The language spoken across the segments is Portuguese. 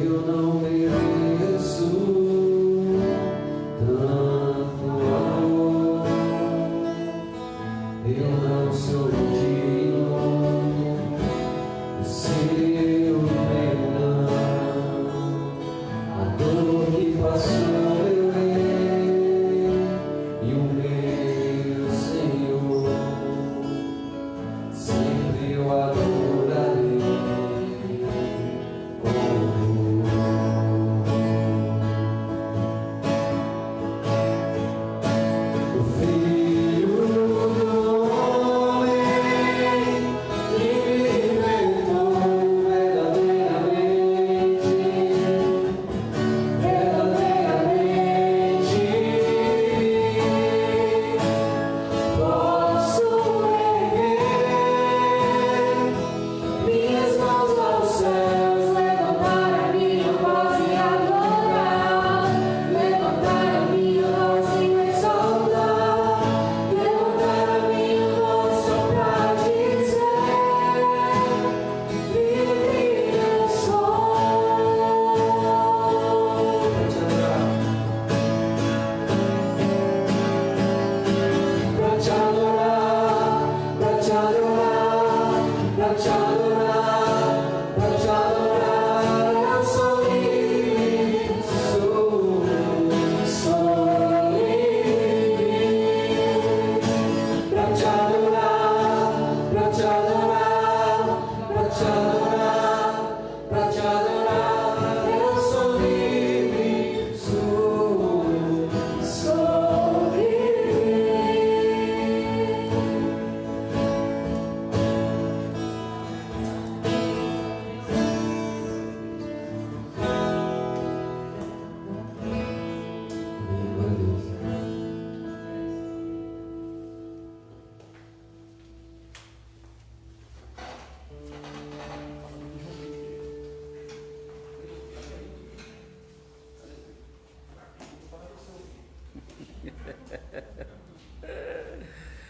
Eu não mereço tanto amor, eu não sou digno do seu perdão. A dor que passou eu errei, e o meu Senhor sempre eu adorarei.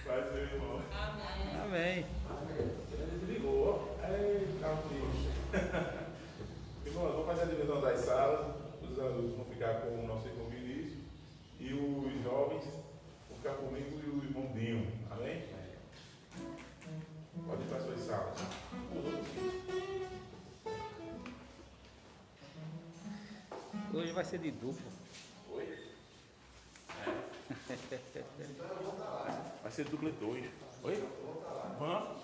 Vai ser, irmão. Amém. Ele desligou. Irmãos, vamos fazer a divisão das salas. Os adultos vão ficar com o nosso irmão Vinícius e os jovens vão ficar comigo e o irmão Dinho. Amém? Pode ir para as suas salas. Hoje vai ser de duplo. Oi? Vai ser dupla 2. Oi? Vamos?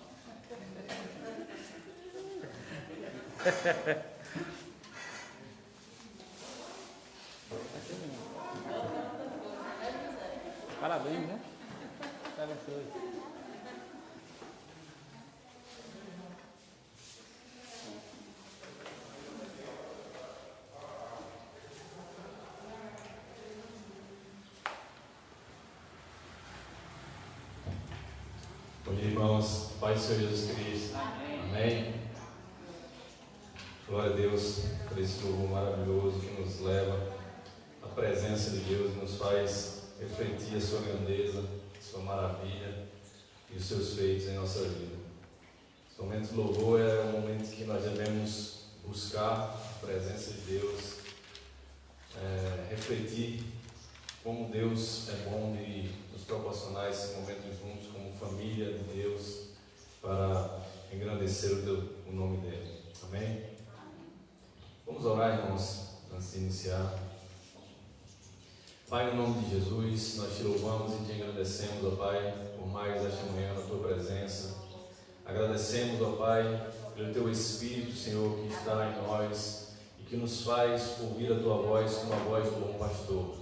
Parabéns, né? Abençoe. Bom dia, irmãos. Pai do Senhor Jesus Cristo. Amém. Glória a Deus por esse louvor maravilhoso que nos leva à presença de Deus e nos faz refletir a sua grandeza, a sua maravilha e os seus feitos em nossa vida. Esse momento de louvor é um momento que nós devemos buscar a presença de Deus, refletir como Deus é bom de nos proporcionar esse momento juntos como família de Deus para engrandecer o nome dele. Amém? Vamos orar, irmãos, antes de iniciar. Pai, no nome de Jesus, nós te louvamos e te agradecemos, ó Pai, por mais esta manhã na tua presença. Agradecemos, ó Pai, pelo teu Espírito, Senhor, que está em nós e que nos faz ouvir a tua voz como a voz do bom pastor.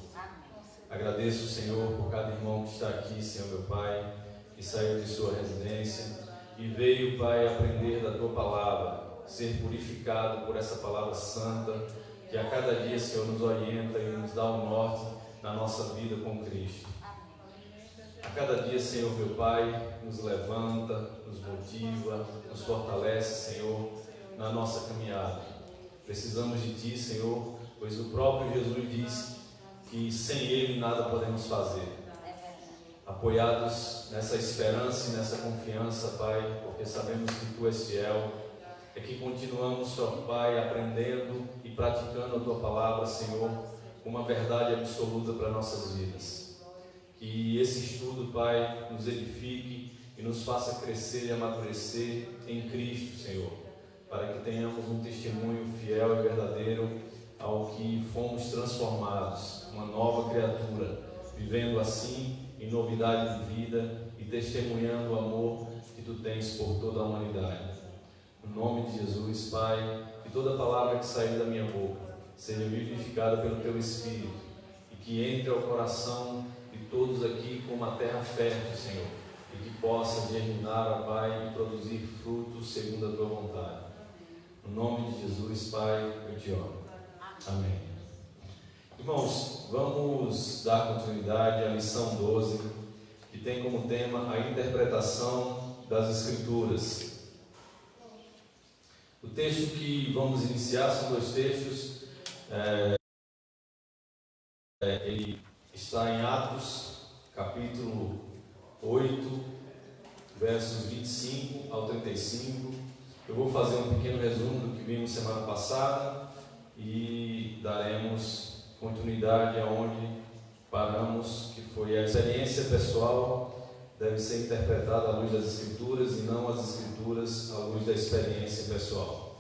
Agradeço, Senhor, por cada irmão que está aqui, Senhor, meu Pai, que saiu de sua residência e veio, Pai, aprender da tua palavra, ser purificado por essa palavra santa, que a cada dia, Senhor, nos orienta e nos dá o norte na nossa vida com Cristo. A cada dia, Senhor, meu Pai, nos levanta, nos motiva, nos fortalece, Senhor, na nossa caminhada. Precisamos de Ti, Senhor, pois o próprio Jesus disse que sem Ele nada podemos fazer. Apoiados nessa esperança e nessa confiança, Pai, porque sabemos que Tu és fiel, é que continuamos, ó Pai, aprendendo e praticando a Tua palavra, Senhor, com uma verdade absoluta para nossas vidas. Que esse estudo, Pai, nos edifique e nos faça crescer e amadurecer em Cristo, Senhor, para que tenhamos um testemunho fiel e verdadeiro ao que fomos transformados, uma nova criatura, vivendo assim em novidade de vida e testemunhando o amor que Tu tens por toda a humanidade. No nome de Jesus, Pai, que toda palavra que sair da minha boca seja vivificada pelo Teu Espírito e que entre ao coração de todos aqui como uma terra fértil, Senhor, e que possa germinar, ó Pai, e produzir frutos segundo a Tua vontade. No nome de Jesus, Pai, eu te oro. Amém. Irmãos, vamos dar continuidade à lição 12, que tem como tema a interpretação das Escrituras. O texto que vamos iniciar são dois textos. Ele está em Atos, capítulo 8, versos 25 ao 35. Eu vou fazer um pequeno resumo do que vimos semana passada e daremos continuidade aonde paramos, que foi a experiência pessoal deve ser interpretada à luz das Escrituras e não as Escrituras à luz da experiência pessoal.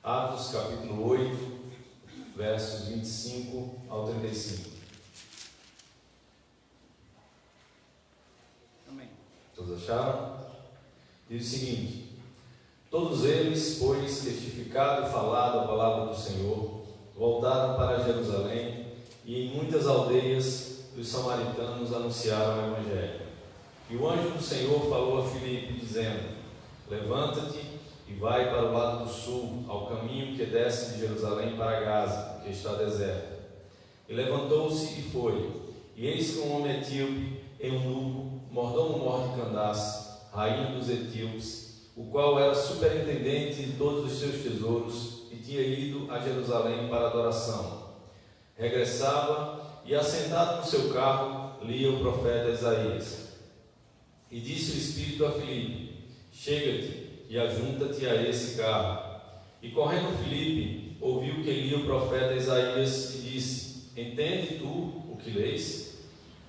Atos capítulo 8, versos 25 ao 35. Amém. Todos acharam? Diz o seguinte: todos eles, pois, testificado e falado a palavra do Senhor, voltaram para Jerusalém e em muitas aldeias dos samaritanos anunciaram o Evangelho. E o anjo do Senhor falou a Filipe, dizendo: levanta-te e vai para o lado do sul, ao caminho que desce de Jerusalém para Gaza, que está deserta. E levantou-se e foi. E eis que um homem etíope, eunuco, mordomo-mor de Candace, rainha dos etíopes, o qual era superintendente de todos os seus tesouros, e tinha ido a Jerusalém para adoração, regressava e, assentado no seu carro, lia o profeta Isaías. E disse o Espírito a Filipe: chega-te e ajunta-te a esse carro. E correndo Filipe, ouviu que lia o profeta Isaías e disse: entende tu o que lês?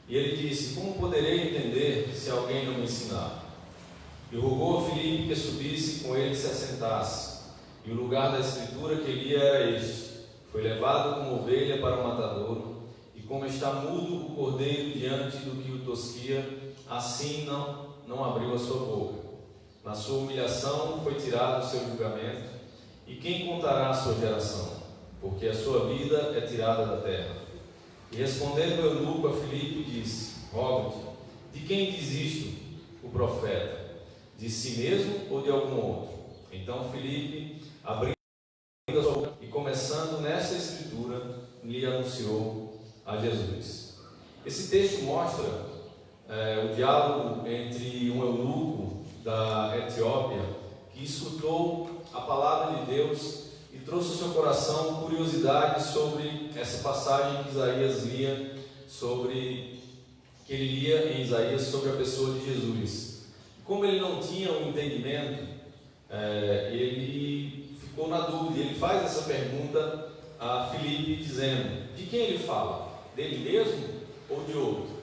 E ele disse: como poderei entender se alguém não me ensinar? E rogou a Filipe que subisse com ele e se assentasse. E o lugar da escritura que lia era este: foi levado como ovelha para o matadouro, e como está mudo o cordeiro diante do que o tosquia, assim não abriu a sua boca. Na sua humilhação foi tirado o seu julgamento, e quem contará a sua geração? Porque a sua vida é tirada da terra. E respondendo o eunuco a Filipe, disse: rogo-te, de quem diz isto o profeta? De si mesmo ou de algum outro? Então Filipe, abrindo a sua boca e começando nesta escritura, lhe anunciou a Jesus. Esse texto mostra o diálogo entre um eunuco da Etiópia que escutou a palavra de Deus e trouxe ao seu coração curiosidade sobre essa passagem que Isaías lia, que ele lia em Isaías sobre a pessoa de Jesus. Como ele não tinha um entendimento, ele ficou na dúvida. Ele faz essa pergunta a Filipe, dizendo: de quem ele fala? Dele mesmo ou de outro?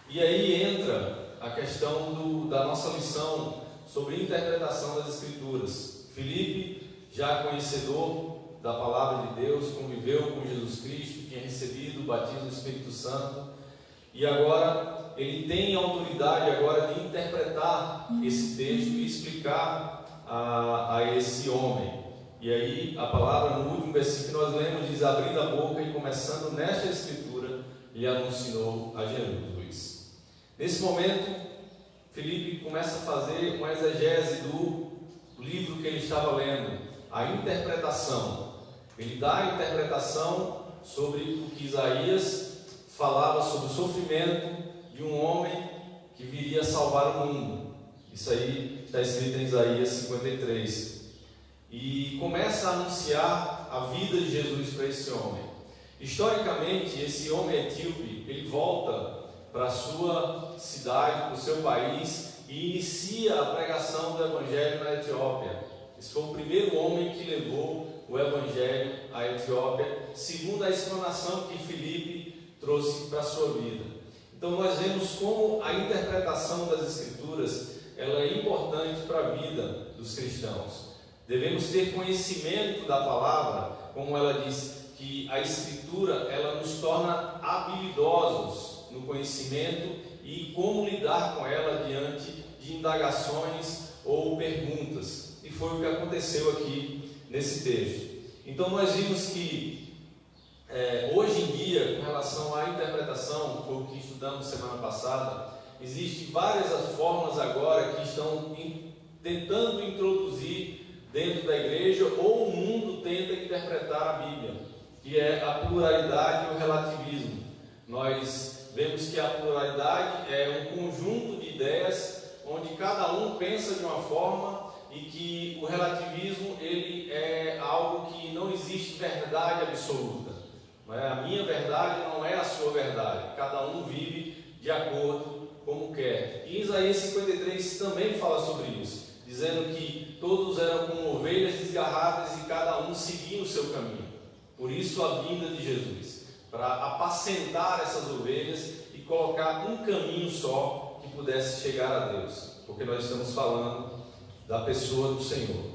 E aí entra a questão da nossa lição sobre interpretação das Escrituras. Filipe, já conhecedor da palavra de Deus, conviveu com Jesus Cristo, tinha recebido o batismo do Espírito Santo, e agora ele tem autoridade agora de interpretar esse texto e explicar a esse homem. E aí a palavra no último versículo que nós lemos diz: abrindo a boca e começando nesta escritura, lhe anunciou a Jesus. Nesse momento, Filipe começa a fazer uma exegese do livro que ele estava lendo, a interpretação. Ele dá a interpretação sobre o que Isaías falava sobre o sofrimento de um homem que viria salvar o mundo. Isso aí está escrito em Isaías 53. E começa a anunciar a vida de Jesus para esse homem. Historicamente, esse homem etíope, ele volta para a sua cidade, para o seu país, e inicia a pregação do Evangelho na Etiópia. Esse foi o primeiro homem que levou o Evangelho à Etiópia, segundo a explanação que Filipe trouxe para a sua vida. Então nós vemos como a interpretação das Escrituras ela é importante para a vida dos cristãos. Devemos ter conhecimento da palavra, como ela diz, que a Escritura ela nos torna habilidosos no conhecimento e como lidar com ela diante de indagações ou perguntas. E foi o que aconteceu aqui nesse texto. Então nós vimos que hoje em dia, com relação à interpretação, foi o que estudamos semana passada, existem várias formas agora que estão tentando introduzir dentro da igreja, ou o mundo tenta interpretar a Bíblia, que é a pluralidade e o relativismo. Nós vemos que a pluralidade é um conjunto de ideias onde cada um pensa de uma forma e que o relativismo ele é algo que não existe verdade absoluta. Não é? A minha verdade não é a sua verdade, cada um vive de acordo como quer. E Isaías 53 também fala sobre isso, dizendo que todos eram como ovelhas desgarradas e cada um seguia o seu caminho. Por isso a vinda de Jesus, para apacentar essas ovelhas e colocar um caminho só que pudesse chegar a Deus, porque nós estamos falando da pessoa do Senhor.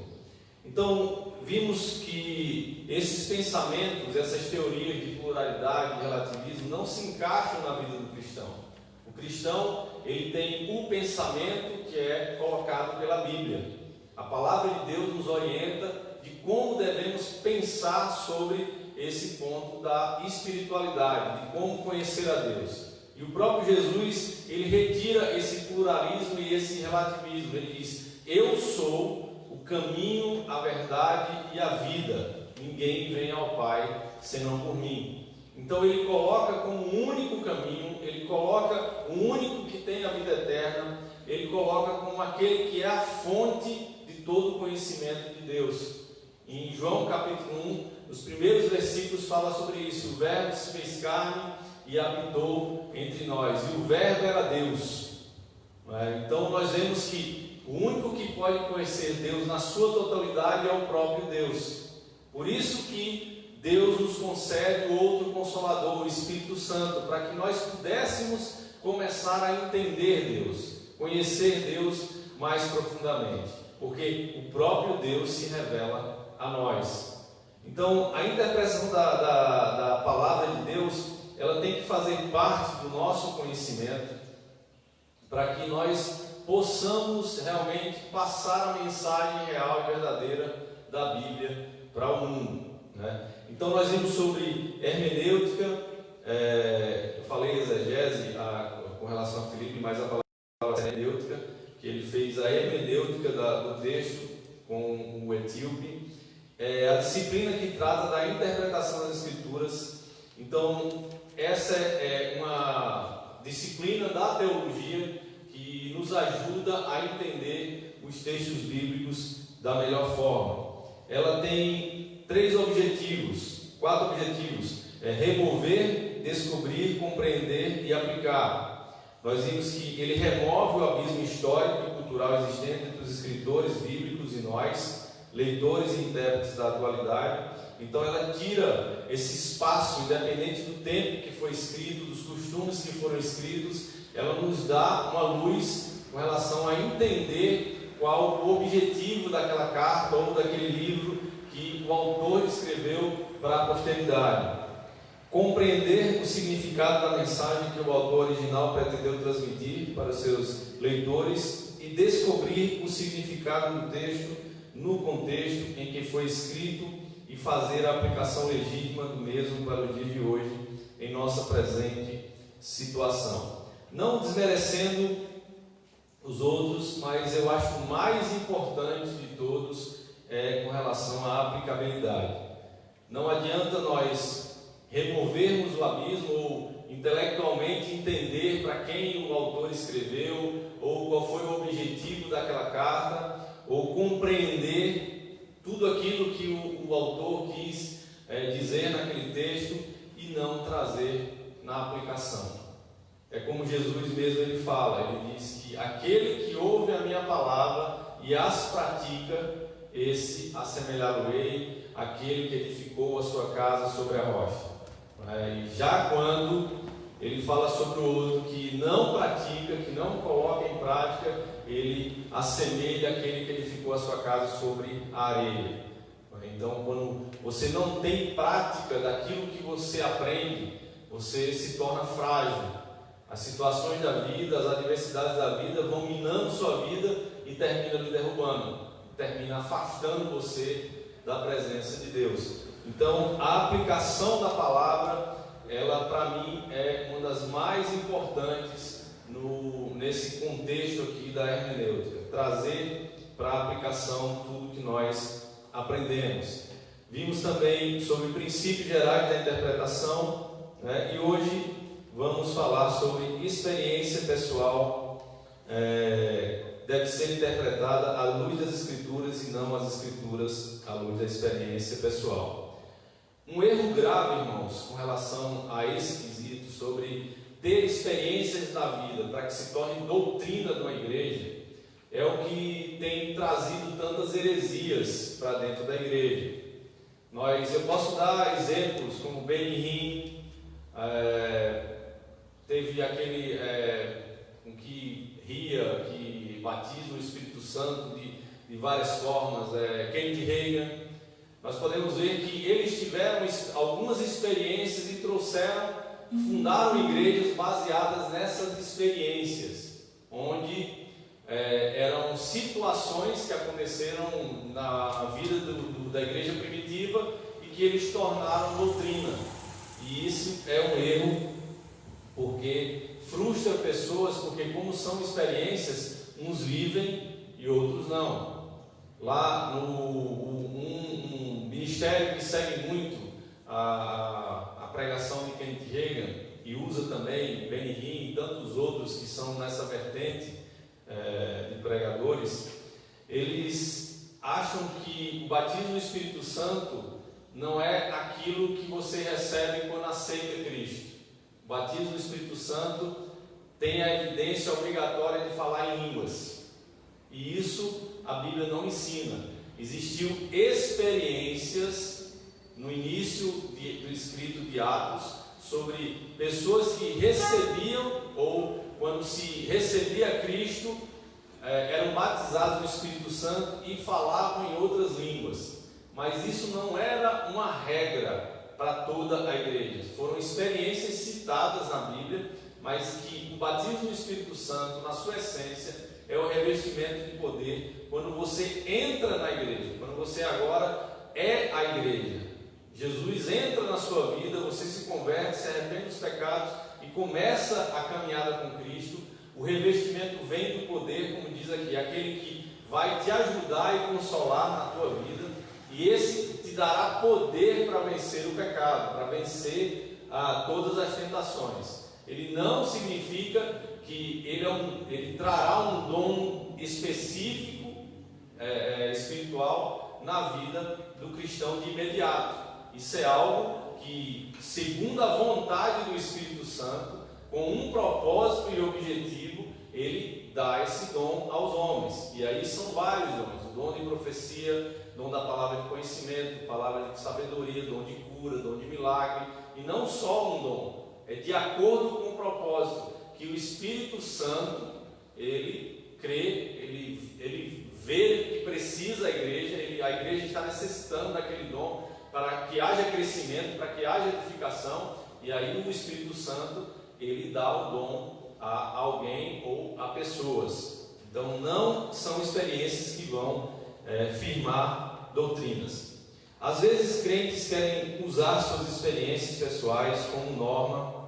Então vimos que esses pensamentos, essas teorias de pluralidade e relativismo não se encaixam na vida do cristão. O cristão ele tem um pensamento que é colocado pela Bíblia. A palavra de Deus nos orienta de como devemos pensar sobre esse ponto da espiritualidade, de como conhecer a Deus. E o próprio Jesus, ele retira esse pluralismo e esse relativismo. Ele diz: eu sou o caminho, a verdade e a vida. Ninguém vem ao Pai senão por mim. Então ele coloca como um único caminho, ele coloca o único que tem a vida eterna, ele coloca como aquele que é a fonte de todo o conhecimento de Deus. Em João capítulo 1, os primeiros versículos falam sobre isso. O Verbo se fez carne e habitou entre nós, e o Verbo era Deus. Então nós vemos que o único que pode conhecer Deus na sua totalidade é o próprio Deus. Por isso que Deus nos concede o outro Consolador, o Espírito Santo, para que nós pudéssemos começar a entender Deus, conhecer Deus mais profundamente, porque o próprio Deus se revela a nós. Então, a interpretação da palavra de Deus, ela tem que fazer parte do nosso conhecimento, para que nós possamos realmente passar a mensagem real e verdadeira da Bíblia para o mundo, né? Então nós vimos sobre hermenêutica, eu falei exegese com relação a Filipe, mas a palavra hermenêutica, que ele fez a hermenêutica do texto com o etíope, a disciplina que trata da interpretação das Escrituras. Então essa é uma disciplina da teologia que nos ajuda a entender os textos bíblicos da melhor forma. Ela tem quatro objetivos: remover, descobrir, compreender e aplicar. Nós vimos que ele remove o abismo histórico e cultural existente entre os escritores bíblicos e nós, leitores e intérpretes da atualidade. Então ela tira esse espaço, independente do tempo que foi escrito, dos costumes que foram escritos, ela nos dá uma luz com relação a entender qual o objetivo daquela carta ou daquele livro que o autor escreveu para a posteridade. Compreender o significado da mensagem que o autor original pretendeu transmitir para os seus leitores e descobrir o significado do texto no contexto em que foi escrito e fazer a aplicação legítima do mesmo para o dia de hoje em nossa presente situação. Não desmerecendo os outros, mas eu acho o mais importante de todos com relação à aplicabilidade. Não adianta nós removermos o abismo ou intelectualmente entender para quem o autor escreveu ou qual foi o objetivo daquela carta, ou compreender tudo aquilo que o autor quis dizer naquele texto e não trazer na aplicação. É como Jesus mesmo ele fala, ele diz que aquele que ouve a minha palavra e as pratica esse assemelhá-lo-ei àquele que edificou a sua casa sobre a rocha. E já quando ele fala sobre o outro que não pratica, que não coloca em prática, ele assemelha aquele que edificou a sua casa sobre a areia. Então, quando você não tem prática daquilo que você aprende, você se torna frágil. As situações da vida, as adversidades da vida vão minando sua vida e termina lhe derrubando, termina afastando você da presença de Deus. Então, a aplicação da palavra, ela para mim é uma das mais importantes nesse contexto aqui da hermenêutica, trazer para a aplicação tudo que nós aprendemos. Vimos também sobre princípios gerais da interpretação, né? E hoje vamos falar sobre experiência pessoal, deve ser interpretada à luz das Escrituras e não as Escrituras à luz da experiência pessoal. Um erro grave, irmãos, com relação a esse quesito sobre ter experiências na vida para que se torne doutrina de uma igreja, é o que tem trazido tantas heresias para dentro da igreja. Eu posso dar exemplos como Benny Hinn, teve aquele que ria, que batiza o Espírito Santo de várias formas, Kenneth Hagin. Nós podemos ver que eles tiveram algumas experiências e fundaram igrejas baseadas nessas experiências, onde eram situações que aconteceram na vida da igreja primitiva e que eles tornaram doutrina. E isso é um erro, porque frustra pessoas, porque como são experiências, uns vivem e outros não. Lá um ministério que segue muito a pregação de Kenneth Hagin e usa também Benny Hinn e tantos outros que são nessa vertente de pregadores, eles acham que o batismo do Espírito Santo não é aquilo que você recebe quando aceita Cristo. O batismo do Espírito Santo tem a evidência obrigatória de falar em línguas, e isso a Bíblia não ensina. Existiu experiências no início do escrito de Atos sobre pessoas que recebiam, ou quando se recebia Cristo, eram batizados no Espírito Santo e falavam em outras línguas. Mas isso não era uma regra para toda a igreja. Foram experiências citadas na Bíblia, mas que o batismo do Espírito Santo, na sua essência, é o revestimento de poder quando você entra na igreja, quando você agora é a igreja. Jesus entra na sua vida, você se converte, se arrepende dos pecados e começa a caminhada com Cristo. O revestimento vem do poder, como diz aqui, aquele que vai te ajudar e consolar na tua vida, e esse te dará poder para vencer o pecado, para vencer todas as tentações. Ele não significa que ele trará um dom específico espiritual na vida do cristão de imediato. Isso é algo que, segundo a vontade do Espírito Santo, com um propósito e objetivo, ele dá esse dom aos homens. E aí são vários dons: o dom de profecia, dom da palavra de conhecimento, palavra de sabedoria, dom de cura, dom de milagre. E não só um dom, é de acordo com o propósito que o Espírito Santo, ele crê, ele vê que precisa a igreja está necessitando daquele dom para que haja crescimento, para que haja edificação, e aí o Espírito Santo, ele dá o dom a alguém ou a pessoas. Então não são experiências que vão firmar doutrinas. Às vezes crentes querem usar suas experiências pessoais como norma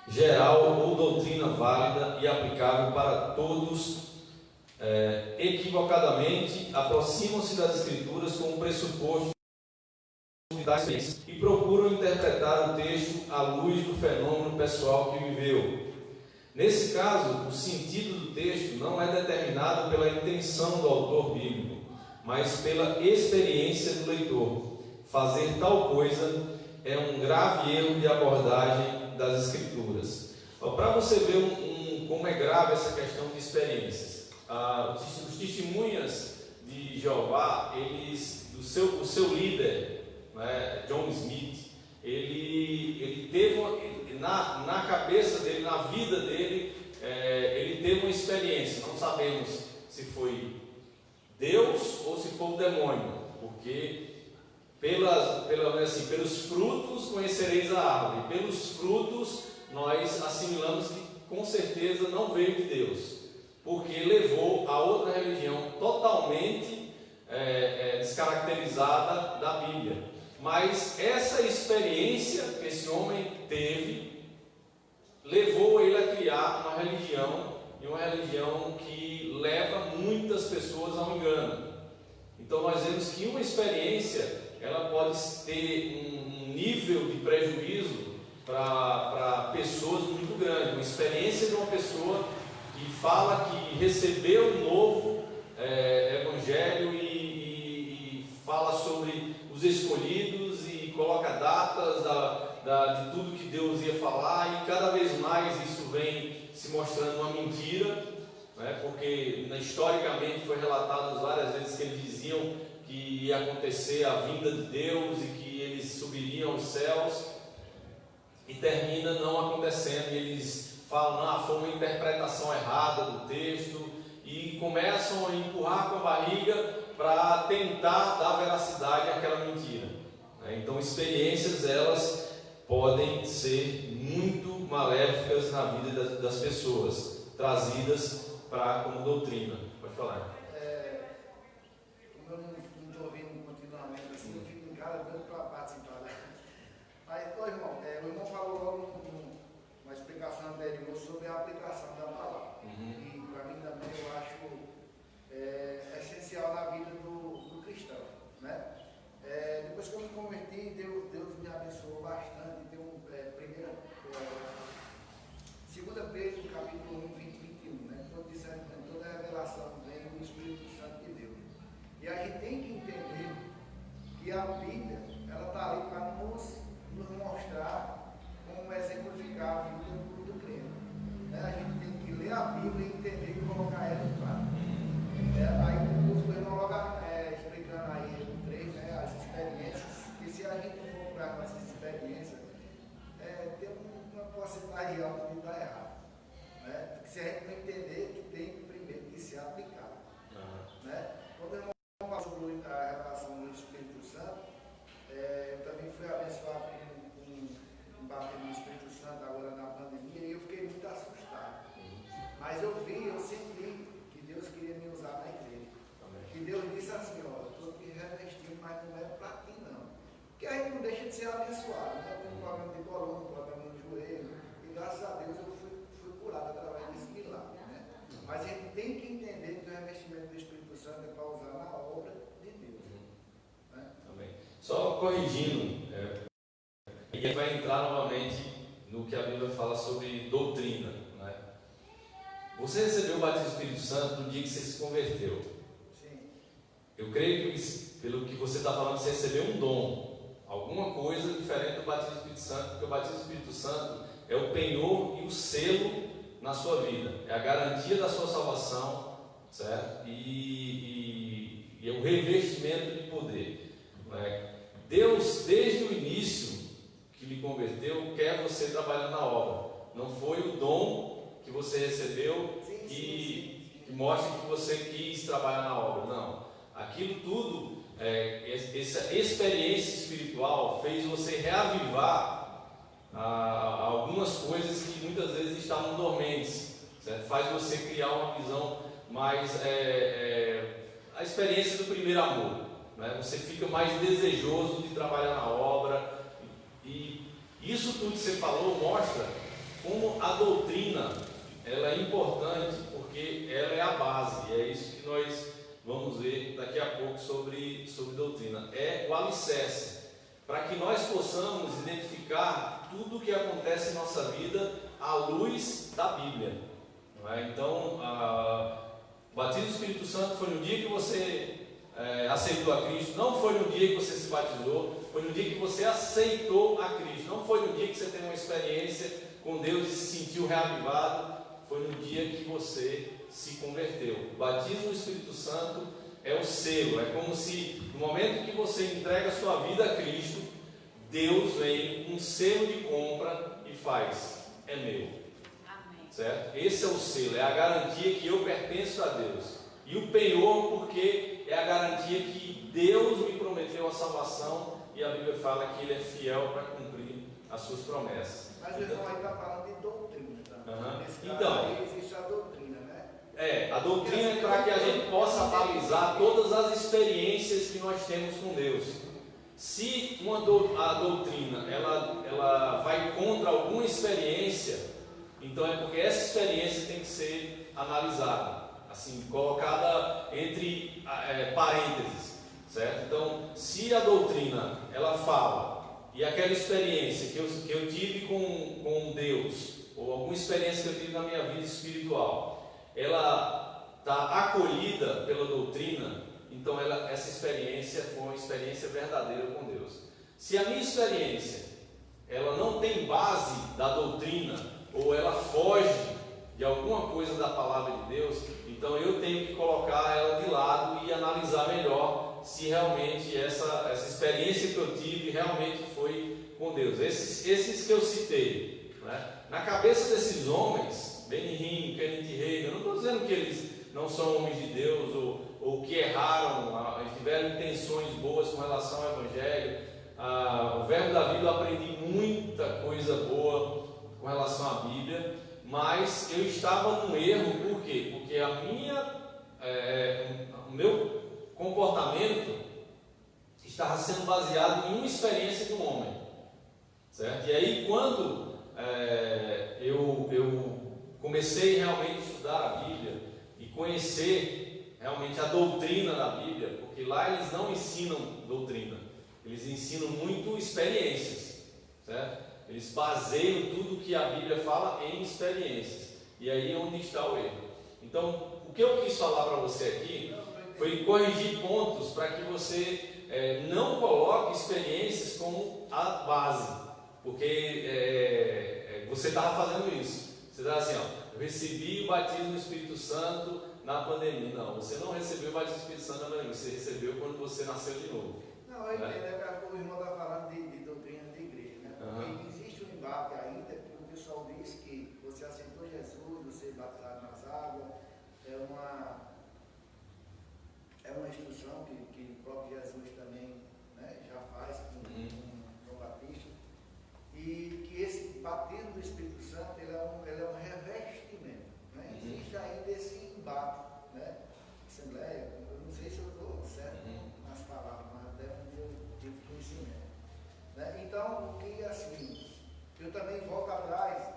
geral ou doutrina válida e aplicável para todos. Equivocadamente aproximam-se das Escrituras com um pressuposto das experiências e procuram interpretar o texto à luz do fenômeno pessoal que viveu. Nesse caso, o sentido do texto não é determinado pela intenção do autor bíblico, mas pela experiência do leitor. Fazer tal coisa é um grave erro de abordagem das Escrituras. Para você ver como é grave essa questão de experiências, os testemunhas de Jeová, o seu líder, né, John Smith, ele teve na cabeça dele, na vida dele, ele teve uma experiência. Não sabemos se foi Deus ou se foi o demônio, porque pelos frutos conhecereis a árvore, pelos frutos nós assimilamos que com certeza não veio de Deus, porque levou a outra religião totalmente descaracterizada da Bíblia. Mas essa experiência que esse homem teve levou ele a criar uma religião, e uma religião que leva muitas pessoas ao engano. Então nós vemos que uma experiência ela pode ter um nível de prejuízo para pessoas muito grande. Uma experiência de uma pessoa que fala que recebeu um novo evangelho e fala sobre os escolhidos e coloca datas de tudo que Deus ia falar, e cada vez mais isso vem se mostrando uma mentira, né? Porque historicamente foi relatado várias vezes que eles diziam que ia acontecer a vinda de Deus e que eles subiriam aos céus, e termina não acontecendo, e eles falam, foi uma interpretação errada do texto, e começam a empurrar com a barriga para tentar dar veracidade àquela mentira. Então experiências, elas podem ser muito maléficas na vida das pessoas, trazidas como doutrina. Pode falar. Como eu não estou ouvindo continuamente assim, eu fico em casa doido para participar. Mas, irmão, o irmão falou logo uma explicação anterior sobre a aplicação da palavra. E para mim também eu acho essencial na vida do cristão, né? Depois que eu me converti, Deus me abençoou bastante. Tem primeira, 2 Pedro, capítulo 1, 20 e 21, né? Toda a revelação vem do Espírito Santo de Deus. E a gente tem que entender que a Bíblia, ela está ali para nos mostrar como exemplificar a vida do crente. A gente tem que ler a Bíblia e entender e colocar ela em prática. Aí o irmão logo explicando aí no 3, né, as experiências, que se a gente for para as nossas experiências, tem uma porcentagem alta de dar errado. Né? Porque se a gente não entender que tem primeiro que se aplicar. Né? Quando o irmão falou sobre a revelação do Espírito Santo, eu também fui abençoado com bater no Espírito Santo agora na pandemia, e eu fiquei muito assustado. Mas eu senti que Deus queria me usar na igreja. Que Deus disse assim, eu estou te revestindo, mas não é para ti não. Porque a gente não deixa de ser abençoado, né? Eu tenho um problema de coluna, um problema no joelho, e graças a Deus eu fui curado através desse milagre, né? Mas a gente tem que entender que o revestimento do Espírito Santo é para usar na obra de Deus. Né? Também. Só corrigindo, e a gente vai entrar novamente no que a Bíblia fala sobre doutrina, né? Você recebeu o batismo do Espírito Santo no dia que você se converteu. Sim. Eu creio que, pelo que você está falando, você recebeu um dom, alguma coisa diferente do batismo do Espírito Santo, porque o batismo do Espírito Santo é o penhor e o selo na sua vida, é a garantia da sua salvação, certo? E é o revestimento de poder, né? Deus, desde o início que lhe converteu, quer você trabalhando na obra. Não foi o dom que você recebeu que mostra que você quis trabalhar na obra, não. Aquilo tudo, essa experiência espiritual fez você reavivar algumas coisas que muitas vezes estavam dormentes, certo? Faz você criar uma visão mais, a experiência do primeiro amor, né? Você fica mais desejoso de trabalhar na obra, e isso tudo que você falou mostra como a doutrina ela é importante, porque ela é a base, e é isso que nós vamos ver daqui a pouco sobre doutrina. É o alicerce, para que nós possamos identificar tudo o que acontece em nossa vida à luz da Bíblia. Não é? Então, o batismo do Espírito Santo foi no dia que você aceitou a Cristo, não foi no dia que você se batizou, foi no dia que você aceitou a Cristo, não foi no dia que você teve uma experiência com Deus e se sentiu reavivado, foi no dia que você se converteu. O batismo do Espírito Santo é o selo. É como se no momento que você entrega a sua vida a Cristo, Deus vem com um selo de compra e faz: é meu. Certo? Esse é o selo, é a garantia que eu pertenço a Deus. E o penhor, porque é a garantia que Deus me prometeu a salvação, e a Bíblia fala que Ele é fiel para cumprir as suas promessas. Mas o irmão aí está falando de doutrina, tá? Nesse caso Então, aí existe a doutrina, né? a doutrina é para que a gente possa analisar todas as experiências que nós temos com Deus. Se a doutrina ela vai contra alguma experiência, então é porque essa experiência tem que ser analisada, assim, colocada entre parênteses, certo? Então, se a doutrina ela fala, e aquela experiência que eu tive com Deus, ou alguma experiência que eu tive na minha vida espiritual, ela está acolhida pela doutrina, então essa experiência foi uma experiência verdadeira com Deus. Se a minha experiência ela não tem base da doutrina, ou ela foge de alguma coisa da palavra de Deus, então eu tenho que colocar ela de lado e analisar melhor se realmente essa experiência que eu tive realmente foi com Deus. Esses que eu citei, né? Na cabeça desses homens, Benny Hinn, Kenneth Hagin, eu não estou dizendo que eles não são homens de Deus ou que erraram, tiveram intenções boas com relação ao Evangelho. O verbo da vida eu aprendi muita coisa boa com relação à Bíblia, mas eu estava num erro. Por quê? Porque o meu comportamento estava sendo baseado em uma experiência de um homem, certo? E aí quando eu comecei realmente a estudar a Bíblia e conhecer realmente a doutrina da Bíblia, porque lá eles não ensinam doutrina, eles ensinam muito experiências, certo? Eles baseiam tudo que a Bíblia fala em experiências. E aí é onde está o erro. Então, o que eu quis falar para você aqui foi corrigir pontos para que você não coloque experiências como a base. Porque você estava fazendo isso. Você estava assim, eu recebi o batismo do Espírito Santo na pandemia. Não, você não recebeu o batismo do Espírito Santo na pandemia. Você recebeu quando você nasceu de novo. Não, eu entendo, o irmão está falando de doutrina de igreja, né? Porque existe um embate ainda, porque o pessoal diz que você aceitou Jesus, você batizado nas águas, é uma instrução que o próprio Jesus também, né, já faz com João Batista, e que esse batismo do Espírito Santo ele é um revestimento, né? Existe ainda esse embate, né? Assembleia, eu não sei se eu estou certo nas palavras, mas deve ter tipo conhecimento, né? Então, o que assim, eu também volto atrás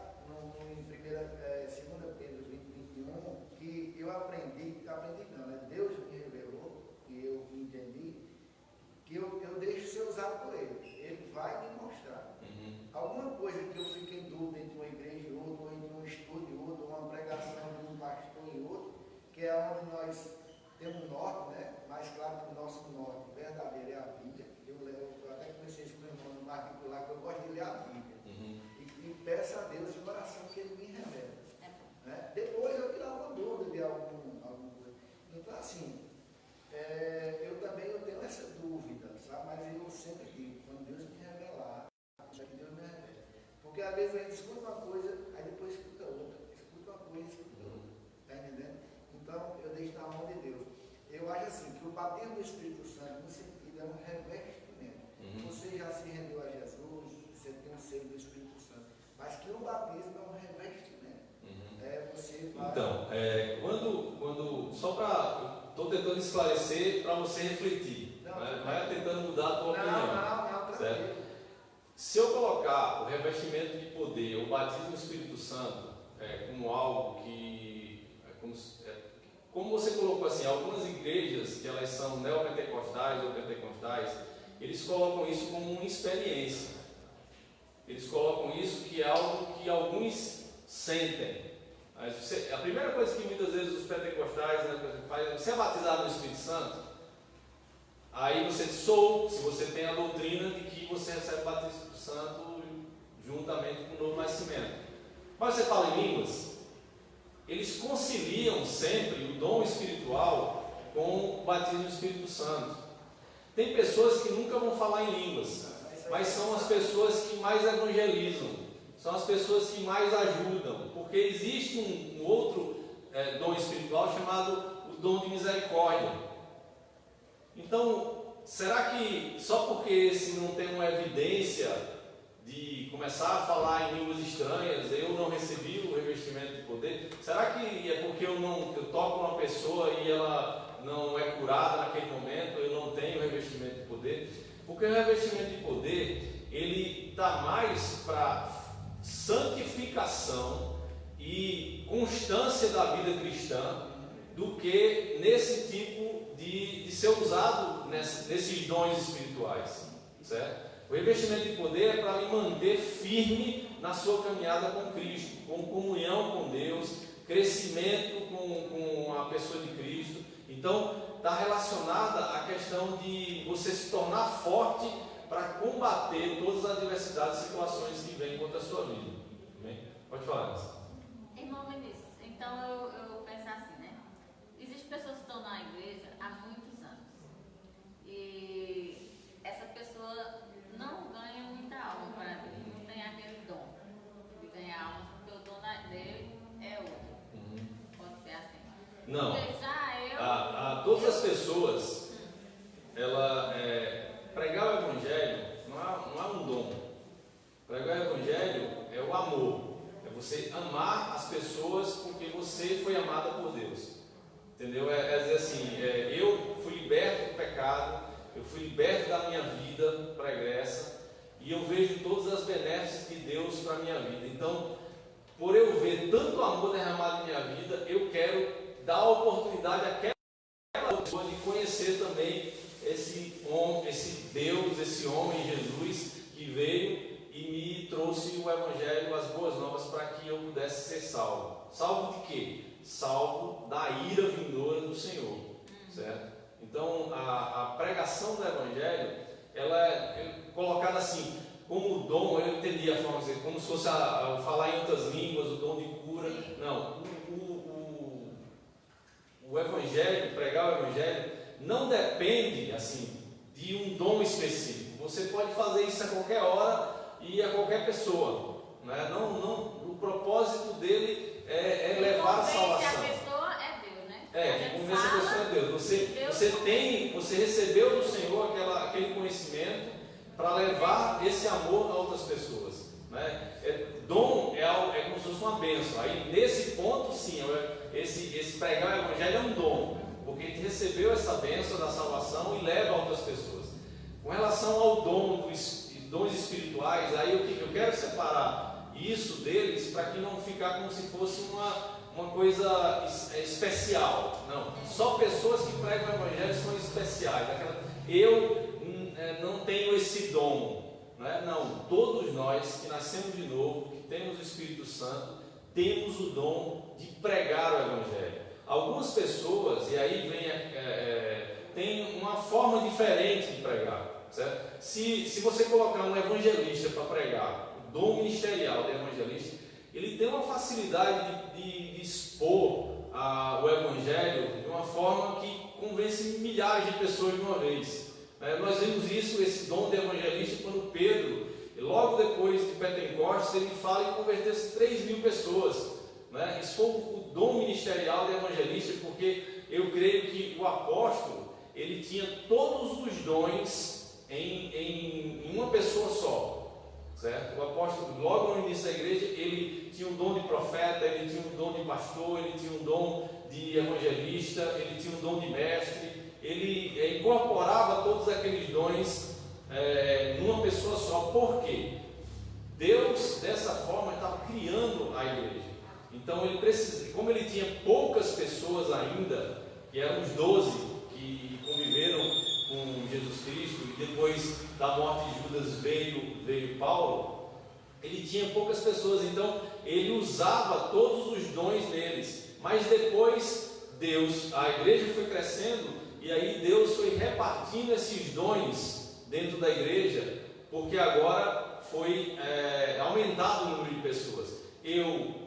em 2 Pedro 20:21, que eu aprendi não, né? Deus me revelou, que eu entendi, que eu deixo ser usado por Ele. Ele vai me mostrar. Alguma coisa que eu fique em dúvida entre uma igreja e outra, ou entre um estudo e outro, ou uma pregação de um pastor e outro, que é onde nós temos um norte, né? Mais claro que o nosso norte verdadeiro é a Bíblia. Eu até comecei isso com o irmão no particular, que eu gosto de ler a Bíblia. E peço a Deus de coração que Ele me revele. Né? Depois eu tirar uma dúvida de alguma coisa. Então, assim, eu também tenho essa dúvida, sabe? Mas eu sempre digo, quando Deus me revelar, já que Deus me revela. Porque às vezes a gente escuta uma coisa, aí depois escuta outra. Escuta uma coisa, escuta outra. Está entendendo? Então, eu deixo na mão de Deus. Eu acho assim, que o batismo do Espírito Santo, no sentido, é um revestimento. Você já se rendeu a Jesus, você tem um selo do Espírito Santo. Mas que o batismo é um revestimento. Você vai... Então, quando só para... Estou tentando esclarecer para você refletir. Não é tentando mudar a tua opinião. Não, certo? Se eu colocar o revestimento de poder, o batismo do Espírito Santo, como algo que... como você colocou assim, algumas igrejas que elas são neopentecostais ou pentecostais, eles colocam isso como uma experiência. Eles colocam isso que é algo que alguns sentem. A primeira coisa que muitas vezes os pentecostais, né, fazem, você é batizado no Espírito Santo? Aí você diz, se você tem a doutrina de que você recebe o batismo do Espírito Santo juntamente com o novo nascimento. Mas você fala em línguas? Eles conciliam sempre o dom espiritual com o batismo do Espírito Santo. Tem pessoas que nunca vão falar em línguas, mas são as pessoas que mais evangelizam, são as pessoas que mais ajudam, porque existe um outro dom espiritual chamado o dom de misericórdia. Então, será que só porque esse não tem uma evidência de começar a falar em línguas estranhas, eu não recebi o revestimento de poder? Será que é porque eu toco uma pessoa e ela não é curada naquele momento, eu não tenho o revestimento de poder? Porque o revestimento de poder, ele está mais para santificação e constância da vida cristã do que nesse tipo de ser usado nesses dons espirituais, certo? O revestimento de poder é para lhe manter firme na sua caminhada com Cristo, com comunhão com Deus, crescimento com a pessoa de Cristo. Então, está relacionada à questão de você se tornar forte para combater todas as adversidades e situações que vêm contra a sua vida. Amém? Pode falar, Ana. Irmão Vinícius, então eu penso assim, né? Existem pessoas que estão na igreja há muitos anos e essa pessoa não ganha muita alma para Deus, não tem aquele dom de ganhar alma, porque o dom dele é outro. Pode ser assim. Não. Porque já Todas as pessoas, pregar o Evangelho não é um dom. Pregar o Evangelho é o amor. É você amar as pessoas porque você foi amada por Deus. Entendeu? É dizer assim, eu fui liberto do pecado, eu fui liberto da minha vida pregressa e eu vejo todas as benéficas de Deus para a minha vida. Então, por eu ver tanto amor derramado em minha vida, eu quero dar a oportunidade àquela pessoa de conhecer também esse Deus, esse homem Jesus que veio e me trouxe o Evangelho, as boas novas, para que eu pudesse ser salvo. Salvo de quê? Salvo da ira vindoura do Senhor, certo? Então, a pregação do Evangelho, ela é colocada assim, como dom. Eu entendi a forma de dizer, como se fosse falar em outras línguas, o dom de cura. Não, o Evangelho, pregar o Evangelho, não depende assim de um dom específico. Você pode fazer isso a qualquer hora e a qualquer pessoa, né? O propósito dele é levar a salvação. A pessoa é Deus, né? Convencer a pessoa é Deus. Você recebeu do Senhor aquele conhecimento para levar esse amor a outras pessoas, né? Dom é como se fosse uma bênção. Aí nesse ponto, sim, esse pregar o Evangelho é um dom, porque a gente recebeu essa bênção da salvação e leva a outras pessoas. Com relação ao dons espirituais, aí eu quero separar isso deles para que não ficar como se fosse uma coisa especial. Não, só pessoas que pregam o Evangelho são especiais. Eu não tenho esse dom, né? Não, todos nós que nascemos de novo, que temos o Espírito Santo, temos o dom de pregar o Evangelho. Algumas pessoas, e aí tem uma forma diferente de pregar, certo? Se você colocar um evangelista para pregar, o dom ministerial do evangelista, ele tem uma facilidade de expor o Evangelho de uma forma que convence milhares de pessoas de uma vez. Nós vimos esse dom de evangelista, quando Pedro, logo depois de Pentecostes, ele fala em converter 3.000 pessoas. Isso foi o dom ministerial de evangelista, porque eu creio que o apóstolo, ele tinha todos os dons em uma pessoa só, certo? O apóstolo, logo no início da igreja, ele tinha um dom de profeta, ele tinha um dom de pastor, ele tinha um dom de evangelista, ele tinha um dom de mestre. Ele incorporava todos aqueles dons numa pessoa só. Por quê? Deus, dessa forma, estava criando a igreja. Então, como ele tinha poucas pessoas ainda, que eram os 12 que conviveram com Jesus Cristo, e depois da morte de Judas veio Paulo, ele tinha poucas pessoas, então ele usava todos os dons neles. Mas depois a igreja foi crescendo, e aí Deus foi repartindo esses dons dentro da igreja, porque agora foi aumentado o número de pessoas. Eu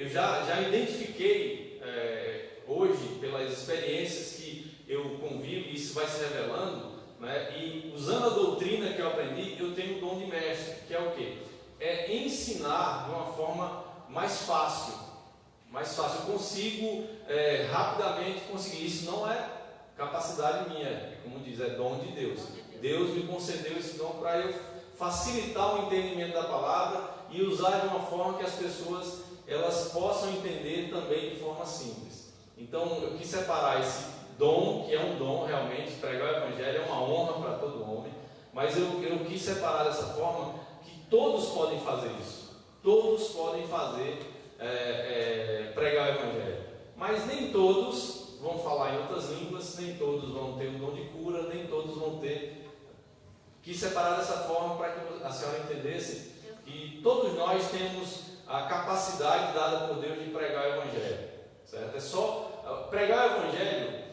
já identifiquei hoje, pelas experiências que eu convivo, e isso vai se revelando, né, e usando a doutrina que eu aprendi, eu tenho o dom de mestre, que é o quê? É ensinar de uma forma mais fácil. Eu consigo rapidamente conseguir. Isso não é capacidade minha, como diz, é dom de Deus. Deus me concedeu esse dom para eu facilitar o entendimento da palavra e usar de uma forma que as pessoas elas possam entender também de forma simples. Então eu quis separar esse dom, que é um dom realmente, pregar o Evangelho é uma honra para todo homem, mas eu quis separar dessa forma que todos podem fazer isso, todos podem fazer pregar o Evangelho, mas nem todos vão falar em outras línguas, nem todos vão ter o dom de cura, nem todos vão ter. Quis separar dessa forma para que a senhora entendesse que todos nós temos a capacidade dada por Deus de pregar o Evangelho, certo? É só pregar o Evangelho,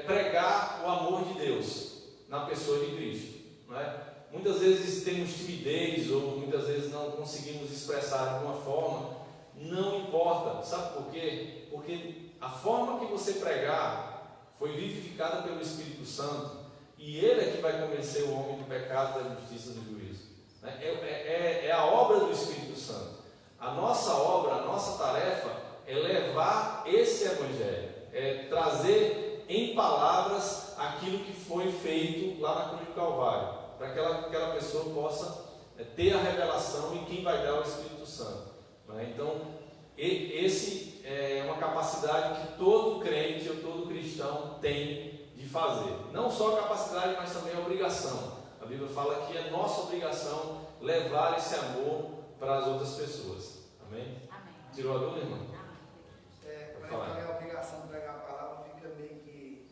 pregar o amor de Deus na pessoa de Cristo, não é? Muitas vezes temos timidez ou muitas vezes não conseguimos expressar de alguma forma. Não importa, sabe por quê? Porque a forma que você pregar foi vivificada pelo Espírito Santo e Ele é que vai convencer o homem do pecado, da justiça e do juízo. É a obra do Espírito Santo. A nossa obra, a nossa tarefa é levar esse Evangelho, é trazer em palavras aquilo que foi feito lá na cruz do Calvário, para que aquela pessoa possa ter a revelação e quem vai dar o Espírito Santo. Então, esse é uma capacidade que todo crente ou todo cristão tem de fazer. Não só a capacidade, mas também a obrigação. A Bíblia fala que é nossa obrigação levar esse amor para as outras pessoas. Amém? Amém. Tirou a dúvida, irmão? Para mim a obrigação de pregar a palavra fica meio que...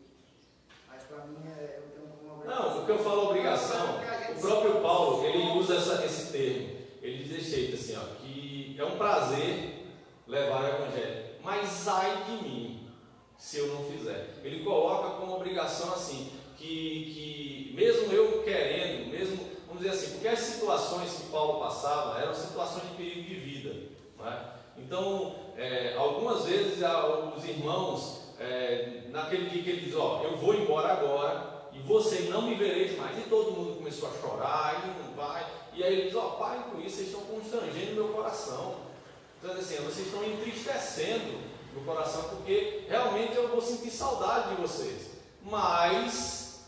Mas para mim eu tenho uma obrigação. Não, o que eu falo obrigação, o próprio Paulo, ele usa esse termo. Ele diz desse jeito assim, ó, que é um prazer levar o Evangelho, mas ai de mim se eu não fizer. Ele coloca como obrigação assim, que mesmo eu querendo, mesmo, vamos dizer assim, porque as situações que Paulo passava eram situações de perigo de vida, não é? Então, algumas vezes os irmãos, naquele dia que ele diz, ó, eu vou embora agora e você não me vereis mais, e todo mundo começou a chorar, e não vai, e aí ele diz, ó, parem com isso, vocês estão constrangendo meu coração. Então, assim, vocês estão entristecendo meu coração, porque realmente eu vou sentir saudade de vocês. Mas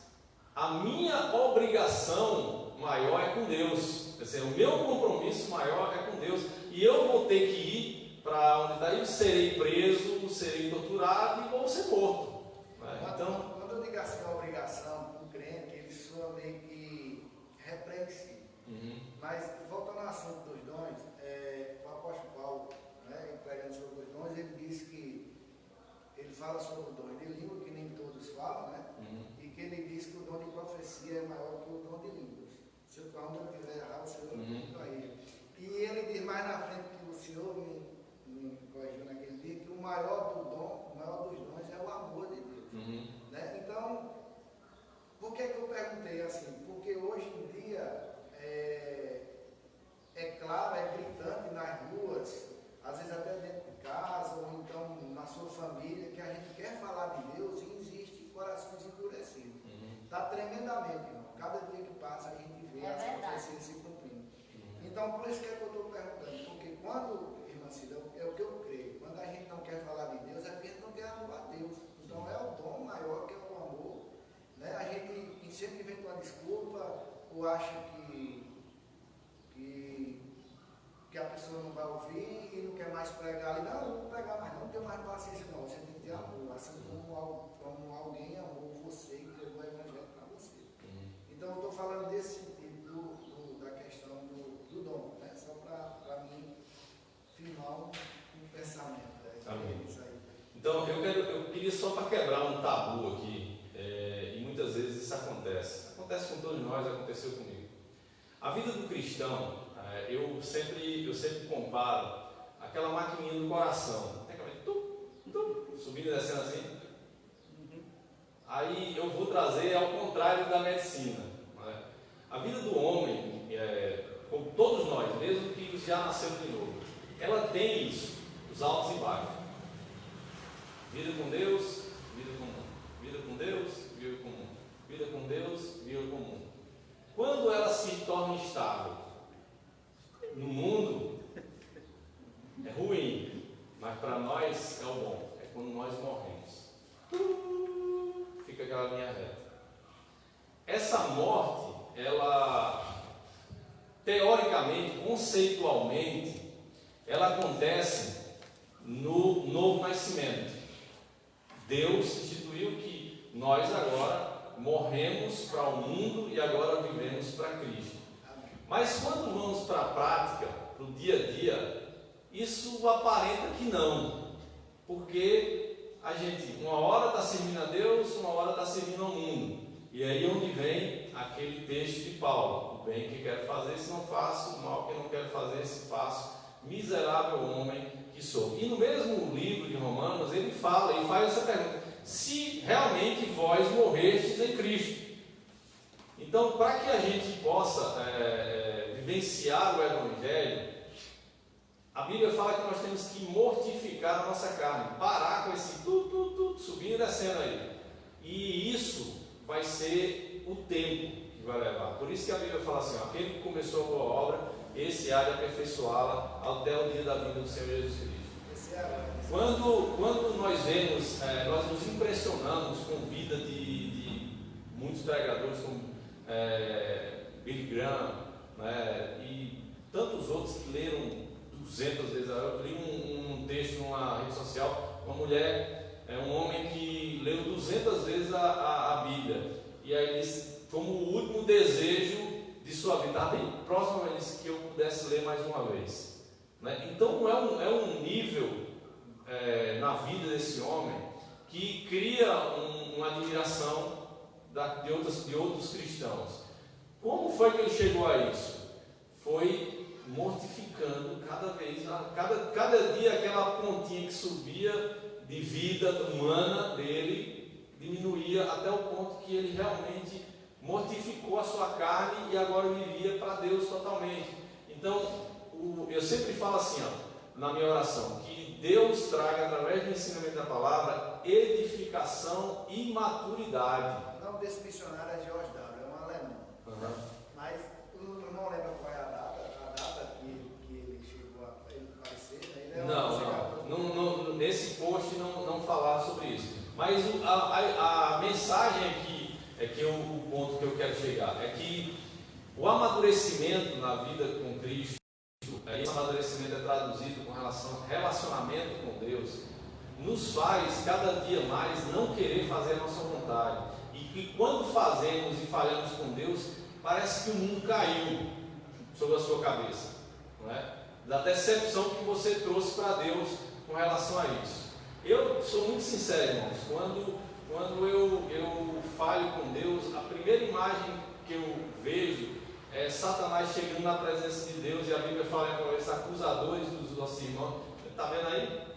a minha obrigação maior é com Deus. Assim, o meu compromisso maior é com Deus. E eu vou ter que ir para onde está. Eu serei preso, serei torturado e vou ser morto. Né? Então, quando eu digo assim, a obrigação para o crente, ele soa meio que repreensível. Mas, voltando ao assunto dos dons, o apóstolo Paulo, pregando sobre os dons, ele diz que ele fala sobre o dom de língua, que nem todos falam, né? E que ele diz que o dom de profecia é maior que o dom de línguas. Se eu estiver errado, o senhor me corrige. E ele diz mais na frente que o senhor me corrigiu naquele dia, que o maior dos dons é o amor de Deus. Né? Então, por que eu perguntei assim? Porque hoje em dia é claro, é gritante nas ruas, às vezes até dentro de casa, ou então na sua família, que a gente quer falar de Deus e existe corações endurecidos. Está tremendamente, irmão. Cada dia que passa a gente vê as profecias se cumprindo. Então, por isso que eu estou perguntando, porque quando, irmã Cida, é o que eu creio, quando a gente não quer falar de Deus, é porque a gente não quer amar a Deus. Então é o dom maior que é o amor. Né? A gente sempre vem com uma desculpa, ou acha que a pessoa não vai ouvir e não quer mais pregar ali. Não, não vou pregar mais, não tenho mais paciência não. Você tem que ter amor, assim como alguém amou você e entregou o Evangelho para você. Então eu estou falando desse sentido da questão do dom, né? Só para mim firmar um pensamento. Amém. Então eu queria só para quebrar um tabu aqui, e muitas vezes isso acontece com todos nós, aconteceu comigo. A vida do cristão, eu sempre comparo aquela maquininha do coração, tem aquela subindo e descendo assim. Aí eu vou trazer ao contrário da medicina. Né? A vida do homem, como todos nós, mesmo que já nasceu de novo, ela tem isso, os altos e baixos. Vida com Deus, vida comum. Vida com Deus, vida comum. Vida com Deus, vida comum. Quando ela se torna instável no mundo, é ruim, mas para nós é o bom. É quando nós morremos. Fica aquela linha reta. Essa morte, ela, teoricamente, conceitualmente, ela acontece no novo nascimento. Deus instituiu que nós agora morremos para o mundo e agora vivemos para Cristo. Mas quando vamos para a prática, para o dia a dia, isso aparenta que não, porque a gente uma hora está servindo a Deus, uma hora está servindo ao mundo. E aí onde vem aquele texto de Paulo: o bem que quero fazer, se não faço, o mal que não quero fazer, se faço, miserável homem que sou. E no mesmo livro de Romanos ele fala e faz essa pergunta: se realmente vós morrestes em Cristo. Então, para que a gente possa vivenciar o Evangelho, a Bíblia fala que nós temos que mortificar a nossa carne, parar com esse subindo e descendo aí. E isso vai ser o tempo que vai levar. Por isso que a Bíblia fala assim: ó, aquele que começou a boa obra, esse há de aperfeiçoá-la até o dia da vinda do Senhor Jesus Cristo. Quando nós vemos, nós nos impressionamos com a vida de muitos pregadores como Billy Graham, né, e tantos outros que leram 200 vezes. Eu li um texto numa rede social, uma mulher, um homem que leu 200 vezes a Bíblia, e aí disse, como o último desejo de sua vida, estava bem próximo, ele disse que eu pudesse ler mais uma vez, né? Então é um nível na vida desse homem que cria uma admiração de outros cristãos. Como foi que ele chegou a isso? Foi mortificando cada vez, cada dia aquela pontinha que subia de vida humana dele diminuía até o ponto que ele realmente mortificou a sua carne e agora vivia para Deus totalmente. Então, eu sempre falo assim, ó, na minha oração, que Deus traga através do ensinamento da palavra edificação e maturidade. O nome desse missionário é George W., é um alemão. Uhum. Mas eu não lembro qual é a data que ele chegou a ele aparecer. Né? Ele Não, nesse post não falar sobre isso. Mas a mensagem aqui é que o ponto que eu quero chegar é que o amadurecimento na vida com Cristo, esse amadurecimento é traduzido com relacionamento com Deus, nos faz cada dia mais não querer fazer a nossa vontade. E que quando fazemos e falhamos com Deus, parece que o mundo caiu sobre a sua cabeça, não é? Da decepção que você trouxe para Deus com relação a isso. Eu sou muito sincero, irmãos, quando eu falho com Deus, a primeira imagem que eu vejo é Satanás chegando na presença de Deus, e a Bíblia fala com esses acusadores dos nossos irmãos. Está vendo aí?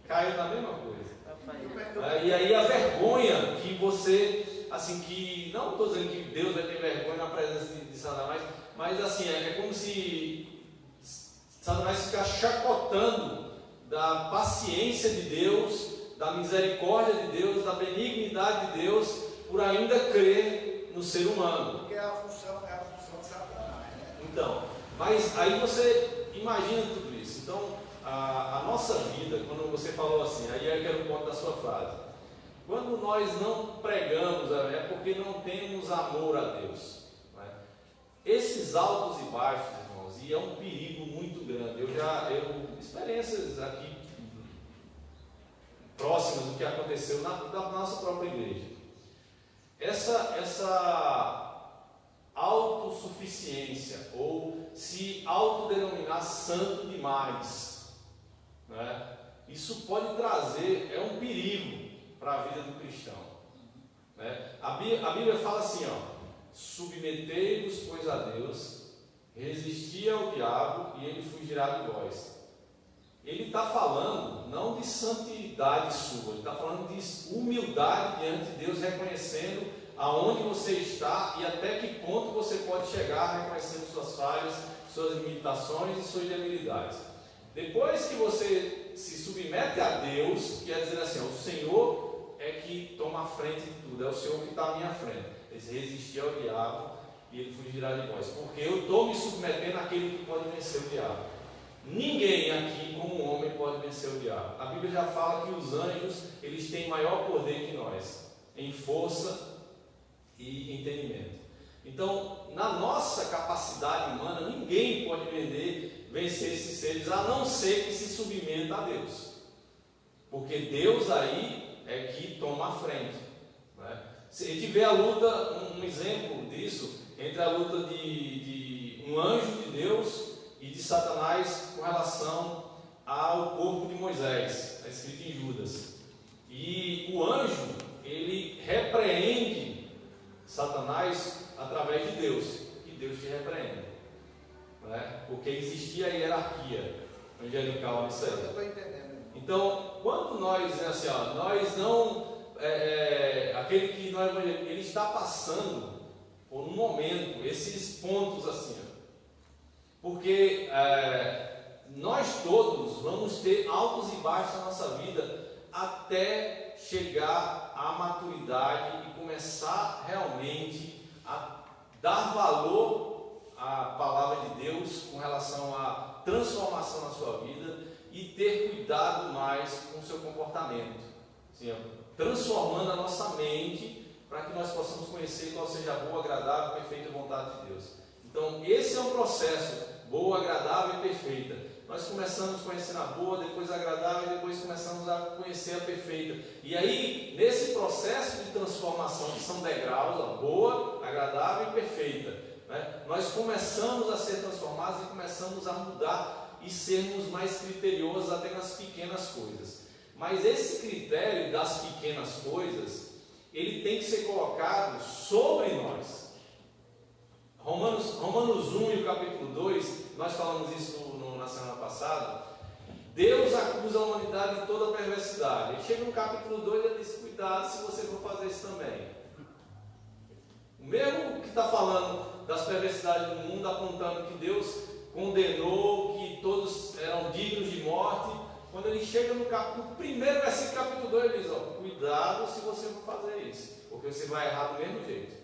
Caiu na mesma coisa. E aí a vergonha que você, assim, que não estou dizendo que Deus vai ter vergonha na presença de Satanás, mas assim, é como se Satanás ficasse chacotando da paciência de Deus, da misericórdia de Deus, da benignidade de Deus, por ainda crer no ser humano. Porque é a função de Satanás, né? Então, mas aí você imagina tudo isso. Então, a nossa vida, quando você falou assim, aí eu quero o ponto da sua frase. Quando nós não pregamos, é porque não temos amor a Deus. Não é? Esses altos e baixos, irmãos, e é um perigo muito grande. Experiências aqui próximas do que aconteceu na nossa própria igreja. Essa autossuficiência, ou se autodenominar santo demais, né? Isso pode trazer, é um perigo para a vida do cristão, né? A Bíblia fala assim, ó, submetei-vos, pois, a Deus, resisti ao diabo e ele fugirá de vós. Ele está falando não de santidade sua, ele está falando de humildade diante de Deus, reconhecendo aonde você está e até que ponto você pode chegar, reconhecendo suas falhas, suas limitações e suas debilidades. Depois que você se submete a Deus, quer dizer assim, o Senhor é que toma a frente de tudo, é o Senhor que está à minha frente. Ele se resistir ao diabo e ele fugirá de vós, porque eu estou me submetendo àquele que pode vencer o diabo. Ninguém aqui, como homem, pode vencer o diabo. A Bíblia já fala que os anjos, eles têm maior poder que nós, em força e entendimento. Então, na nossa capacidade humana, ninguém pode vencer esses seres, a não ser que se submeta a Deus, porque Deus aí é que toma a frente, né? Se a gente vê a luta, um exemplo disso, entre a luta de um anjo de Deus e de Satanás com relação ao corpo de Moisés, está escrito em Judas. E o anjo, ele repreende Satanás através de Deus, e Deus te repreende, né? Porque existia a hierarquia angelical nisso aí. Eu estou entendendo. Então, quando nós, assim, ó, nós não, aquele que nós, ele está passando por um momento, esses pontos assim, ó, porque nós todos vamos ter altos e baixos na nossa vida até chegar à maturidade e começar realmente a dar valor à palavra de Deus com relação à transformação na sua vida e ter cuidado mais com o seu comportamento, assim, transformando a nossa mente para que nós possamos conhecer qual seja a boa, agradável e perfeita vontade de Deus. Então esse é um processo, boa, agradável e perfeita. Nós começamos conhecendo a boa, depois a agradável e depois começamos a conhecer a perfeita. E aí, nesse processo de transformação, que são degraus, a boa, agradável e perfeita, né, nós começamos a ser transformados e começamos a mudar e sermos mais criteriosos até nas pequenas coisas. Mas esse critério das pequenas coisas, ele tem que ser colocado sobre nós. Romanos 1 e o capítulo 2, nós falamos isso na semana passada. Deus acusa a humanidade de toda perversidade. Ele chega no capítulo 2 e ele diz: cuidado se você for fazer isso também. O mesmo que está falando das perversidades do mundo, apontando que Deus condenou, que todos eram dignos de morte. Quando ele chega no primeiro versículo do capítulo 2, ele diz: ó, cuidado se você for fazer isso, porque você vai errar do mesmo jeito,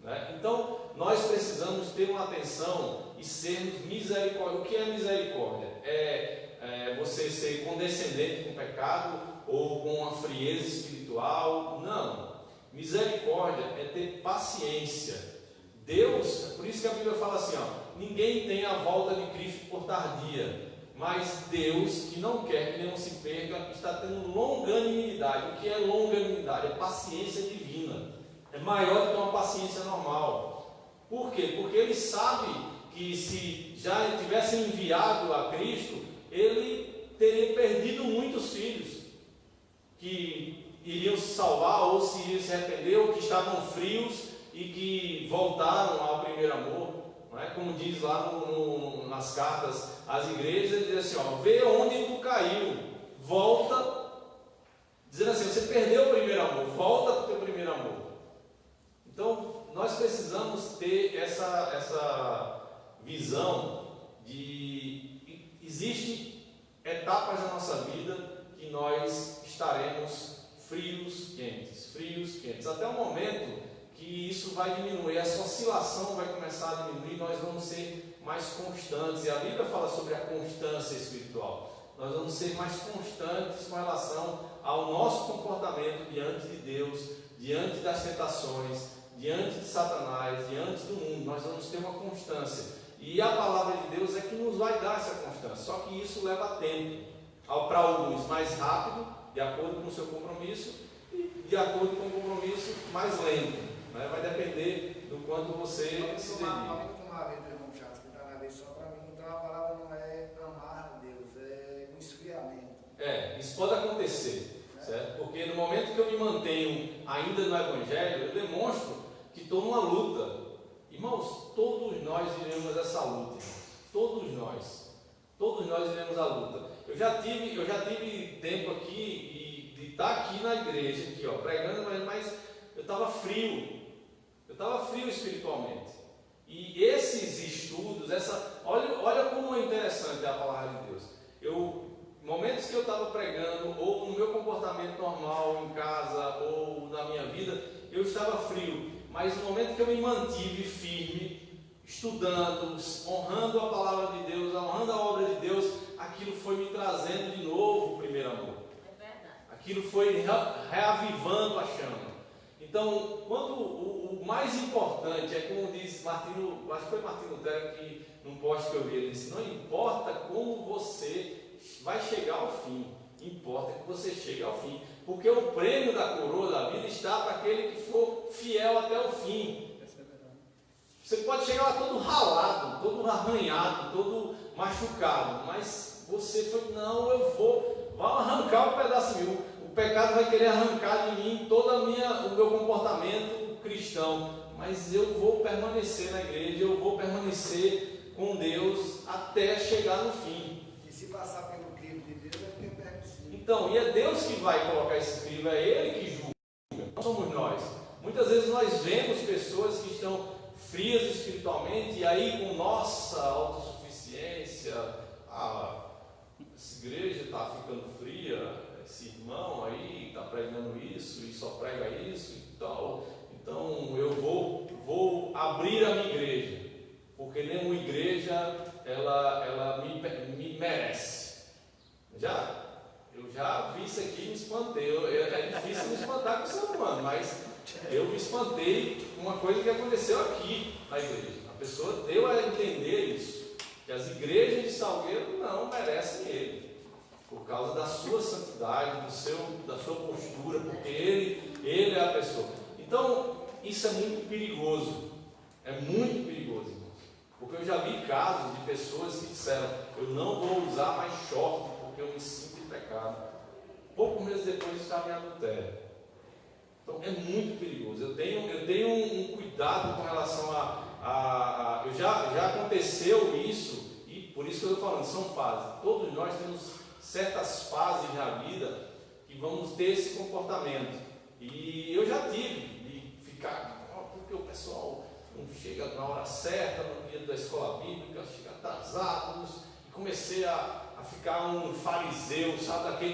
né? Então nós precisamos ter uma atenção e sermos misericórdia. O que é misericórdia? É você ser condescendente com o pecado ou com uma frieza espiritual? Não. Misericórdia é ter paciência. Deus, por isso que a Bíblia fala assim, ó, ninguém tem a volta de Cristo por tardia, mas Deus, que não quer que nenhum se perca, está tendo longanimidade. O que é longanimidade? É paciência divina. É maior do que uma paciência normal. Por quê? Porque Ele sabe que se já tivesse enviado a Cristo, Ele teria perdido muitos filhos que iriam se salvar, ou se iriam se arrepender, ou que estavam frios e que voltaram ao primeiro amor. Não é? Como diz lá nas cartas às igrejas, ele diz assim, ó, vê onde tu caiu, volta, dizendo assim, você perdeu o primeiro amor, volta para o teu primeiro amor. Então, nós precisamos ter essa visão de existem etapas da nossa vida que nós estaremos frios, quentes, até o momento que isso vai diminuir, essa oscilação vai começar a diminuir, nós vamos ser mais constantes, e a Bíblia fala sobre a constância espiritual. Nós vamos ser mais constantes com relação ao nosso comportamento diante de Deus, diante das tentações, diante de Satanás, diante do mundo. Nós vamos ter uma constância, e a palavra de Deus é que nos vai dar essa constância, só que isso leva tempo, para alguns mais rápido, de acordo com o seu compromisso, e de acordo com o compromisso mais lento, né? Vai depender do quanto você se dedica. Uma vez, irmão Chato, que está na vez só para mim, então a palavra não é amar a Deus, é um esfriamento. Isso pode acontecer, certo? Porque no momento que eu me mantenho ainda no Evangelho, eu demonstro que estou numa luta. Irmãos, todos nós iremos essa luta, irmãos. Todos nós iremos a luta. Eu já tive tempo aqui de estar aqui na igreja, aqui, ó, pregando, mas eu estava frio. Eu estava frio espiritualmente. E esses estudos, olha como é interessante a palavra de Deus. momentos que eu estava pregando, ou no meu comportamento normal em casa, ou na minha vida, eu estava frio. Mas no momento que eu me mantive firme, estudando, honrando a palavra de Deus, honrando a obra de Deus, aquilo foi me trazendo de novo o primeiro amor. É verdade. Aquilo foi reavivando a chama. Então, quando o mais importante é como diz Martinho, acho que foi Martinho Lutero que num post que eu vi, ele disse: não importa como você vai chegar ao fim, importa que você chegue ao fim, porque o prêmio da coroa da vida está para aquele que for fiel até o fim. Você pode chegar lá todo ralado, todo arranhado, todo machucado, mas você foi, não, eu vou arrancar um pedaço meu. O pecado vai querer arrancar de mim todo o meu comportamento cristão, mas eu vou permanecer na igreja, eu vou permanecer com Deus até chegar no fim. E se passar pelo crivo de Deus, é porque perde sim. Então, e é Deus que vai colocar esse crivo, é Ele que julga, não somos nós. Muitas vezes nós vemos pessoas que estão frias espiritualmente, e aí com nossa autossuficiência, essa igreja está ficando fria, esse irmão aí está pregando isso e só prega isso e tal, então eu vou abrir a minha igreja, porque nenhuma igreja ela me merece. Eu já vi isso aqui e me espantei. É difícil me espantar com o ser humano, mas eu me espantei com uma coisa que aconteceu aqui na igreja. A pessoa deu a entender isso, que as igrejas de Salgueiro não merecem ele, por causa da sua santidade, da sua postura, porque ele é a pessoa. Então, isso é muito perigoso, irmãos, porque eu já vi casos de pessoas que disseram: eu não vou usar mais short porque eu me sinto em pecado. Poucos meses depois estava em adultério. Então é muito perigoso. Eu tenho um cuidado com relação já aconteceu isso, e por isso que eu estou falando, são fases. Todos nós temos certas fases na vida que vamos ter esse comportamento. E eu já tive de ficar, porque o pessoal não chega na hora certa, no dia da escola bíblica, chega atrasados, e comecei a ficar um fariseu, sabe,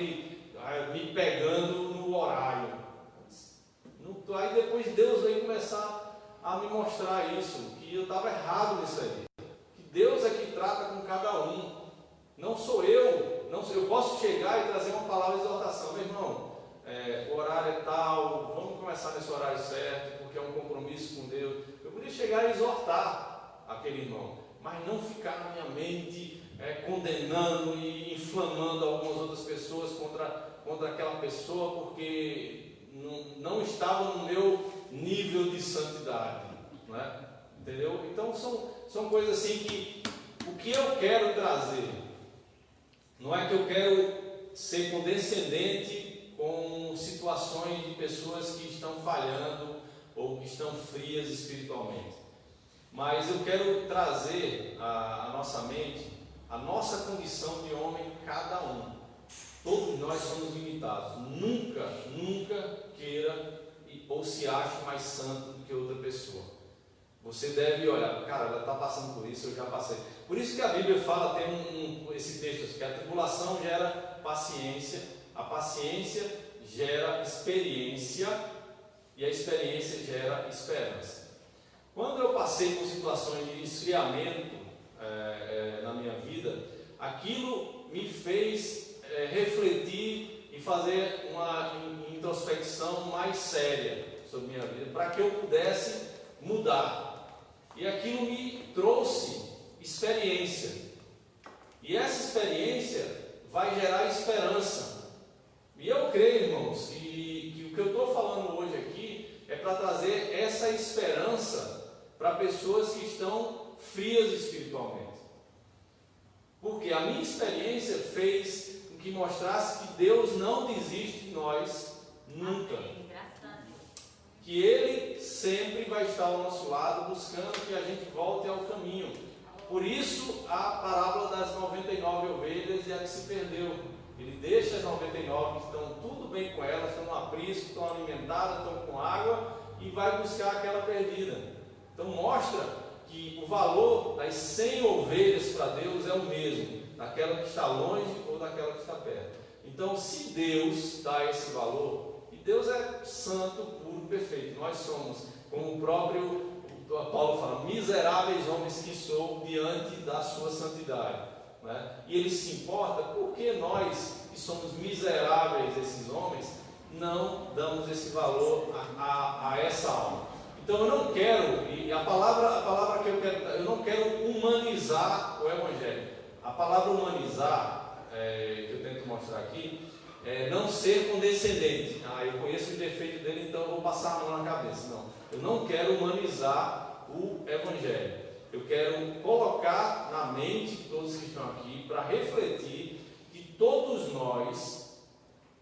me pegando no horário. Aí depois Deus veio começar a me mostrar isso, que eu estava errado nisso aí, que Deus é que trata com cada um, não sou eu. Eu posso chegar e trazer uma palavra de exortação: meu irmão, o horário é tal, vamos começar nesse horário certo, porque é um compromisso com Deus. Eu podia chegar e exortar aquele irmão, mas não ficar na minha mente condenando e inflamando algumas outras pessoas contra aquela pessoa, porque não estava no meu nível de santidade, não é? Entendeu? Então são coisas assim que o que eu quero trazer não é que eu quero ser condescendente com situações de pessoas que estão falhando ou que estão frias espiritualmente, mas eu quero trazer à nossa mente a nossa condição de homem, cada um. Todos nós somos limitados. Nunca queira ou se ache mais santo do que outra pessoa. Você deve olhar: cara, ela está passando por isso, eu já passei. Por isso que a Bíblia fala, tem esse texto, que a tribulação gera paciência, a paciência gera experiência, e a experiência gera esperança. Quando eu passei por situações de esfriamento na minha vida, aquilo me fez refletir e fazer uma introspecção mais séria sobre minha vida, para que eu pudesse mudar. E aquilo me trouxe experiência, e essa experiência vai gerar esperança. E eu creio, irmãos, que o que eu estou falando hoje aqui é para trazer essa esperança para pessoas que estão frias espiritualmente, porque a minha experiência fez com que mostrasse que Deus não desiste de nós nunca. Amém. Graças a Deus. Que Ele sempre vai estar ao nosso lado, buscando que a gente volte ao caminho. Por isso a parábola das 99 ovelhas e a que se perdeu. Ele deixa as 99 que estão tudo bem com elas, estão no aprisco, estão alimentadas, estão com água, e vai buscar aquela perdida. Então mostra que o valor das 100 ovelhas para Deus é o mesmo, daquela que está longe ou toda aquela que está perto. Então, se Deus dá esse valor, e Deus é santo, puro, perfeito, nós somos, como o próprio Paulo fala, miseráveis homens que sou diante da sua santidade, né? E ele se importa porque nós, que somos miseráveis, esses homens, não damos esse valor a essa alma. Então eu não quero, e a palavra que eu quero, eu não quero humanizar o Evangelho. A palavra humanizar, que eu tento mostrar aqui, é não ser condescendente. Eu conheço o defeito dele, então eu vou passar a mão na cabeça. Não, eu não quero humanizar o Evangelho. Eu quero colocar na mente de todos que estão aqui, para refletir que todos nós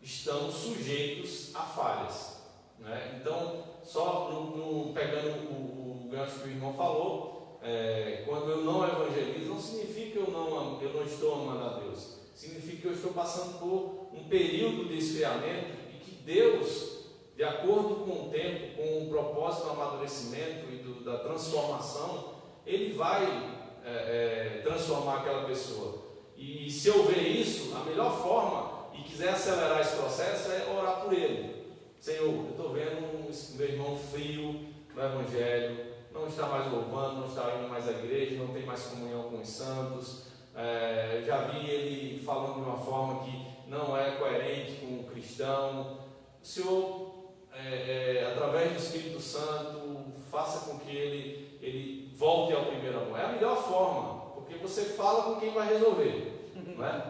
estamos sujeitos a falhas, né? Então, só pegando o gancho que o irmão falou, quando eu não evangelizo, não significa que eu não estou amando a Deus, significa que eu estou passando por um período de esfriamento e que Deus, de acordo com o tempo, com o propósito do amadurecimento e da transformação, Ele vai transformar aquela pessoa. E se eu ver isso, a melhor forma, e quiser acelerar esse processo, é orar por ele. Senhor, eu estou vendo meu irmão frio no Evangelho, não está mais louvando, não está indo mais à igreja, não tem mais comunhão com os santos, já vi ele falando de uma forma que não é coerente com o cristão. O Senhor, através do Espírito Santo, faça com que ele volte ao primeiro amor. É a melhor forma, porque você fala com quem vai resolver, não é?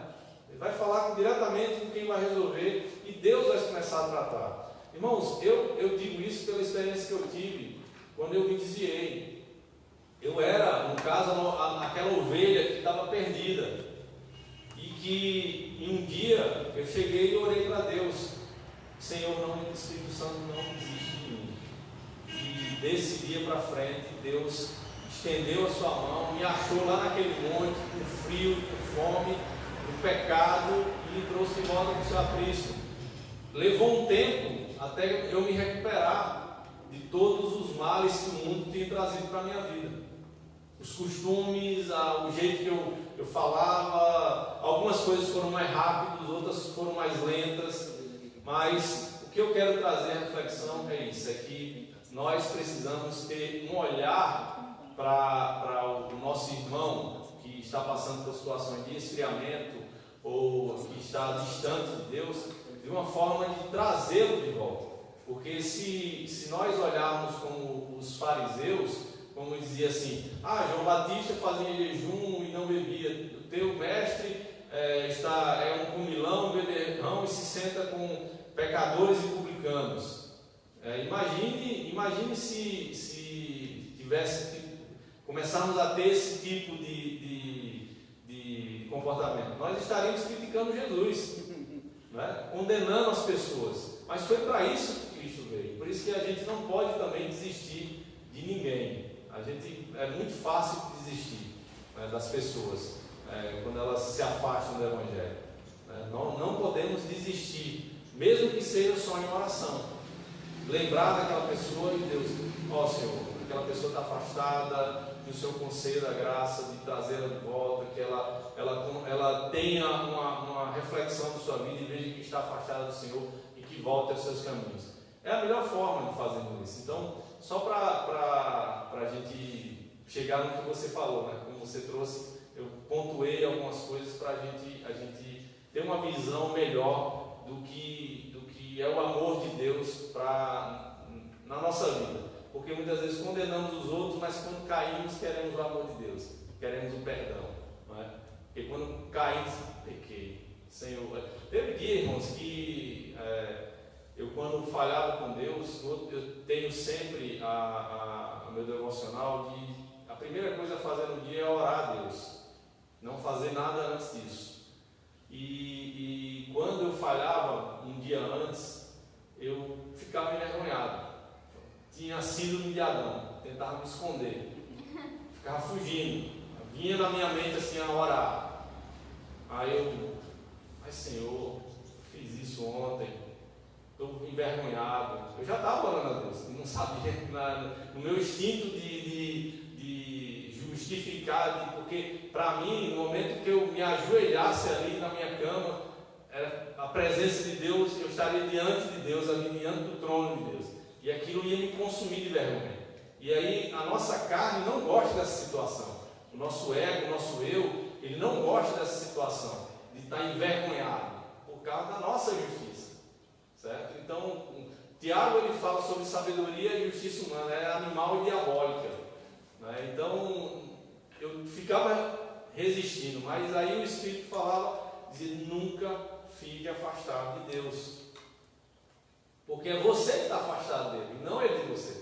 Ele vai falar diretamente com quem vai resolver e Deus vai começar a tratar. Irmãos, eu digo isso pela experiência que eu tive quando eu me desviei. Eu era, no caso, aquela ovelha que estava perdida e que em um dia eu cheguei e orei para Deus: Senhor, não, Espírito Santo, não desiste de mim. E desse dia para frente, Deus estendeu a sua mão, me achou lá naquele monte, com frio, com fome, com pecado, e me trouxe de volta para o seu aprisco. Levou um tempo até eu me recuperar de todos os males que o mundo tinha trazido para a minha vida. Os costumes, o jeito que eu falava, algumas coisas foram mais rápidas, outras foram mais lentas, mas o que eu quero trazer à reflexão é isso, é que nós precisamos ter um olhar para o nosso irmão que está passando por situações de esfriamento ou que está distante de Deus, de uma forma de trazê-lo de volta. Porque se nós olharmos como os fariseus, como dizia assim: João Batista fazia jejum e não bebia, o teu mestre é um comilão, beberrão e se senta com pecadores e publicanos. Imagine se começarmos a ter esse tipo de comportamento. Nós estaríamos criticando Jesus, né? Condenando as pessoas. Mas foi para isso que Cristo veio. Por isso que a gente não pode também desistir de ninguém. É muito fácil desistir, né, das pessoas quando elas se afastam do Evangelho. Não podemos desistir, mesmo que seja só em oração. Lembrar daquela pessoa e Deus: Senhor, aquela pessoa está afastada, que o Senhor conceda a graça de trazê-la de volta, que ela tenha uma reflexão da sua vida e veja que está afastada do Senhor e que volte aos seus caminhos. É a melhor forma de fazermos isso. Então, só para a gente chegar no que você falou, né? Como você trouxe, eu pontuei algumas coisas para a gente ter uma visão melhor do que é o amor de Deus na nossa vida. Porque muitas vezes condenamos os outros, mas quando caímos queremos o amor de Deus, queremos o perdão, não é? Porque quando caímos, pequei, Senhor. Teve dia, irmãos, que eu quando falhava com Deus, eu tenho sempre o meu devocional a primeira coisa a fazer no dia é orar a Deus, não fazer nada antes disso. E quando eu falhava um dia antes, eu ficava envergonhado. Tinha síndrome de Adão, tentava me esconder, ficava fugindo, vinha na minha mente assim a orar. Mas Senhor, fiz isso ontem, estou envergonhado. Eu já estava orando a Deus, não sabia, no meu instinto de justificar, porque para mim, no momento que eu me ajoelhasse ali na minha cama, era a presença de Deus, eu estaria diante de Deus, ali diante do trono de Deus, e aquilo ia me consumir de vergonha. E aí a nossa carne não gosta dessa situação, o nosso ego, o nosso eu, ele não gosta dessa situação, de estar envergonhado, por causa da nossa justiça, certo? Então, Tiago ele fala sobre sabedoria e justiça humana, é animal e diabólica, né? Então, eu ficava resistindo, mas aí o Espírito falava, dizia, nunca fique afastado de Deus, porque é você que está afastado dele, não ele de você.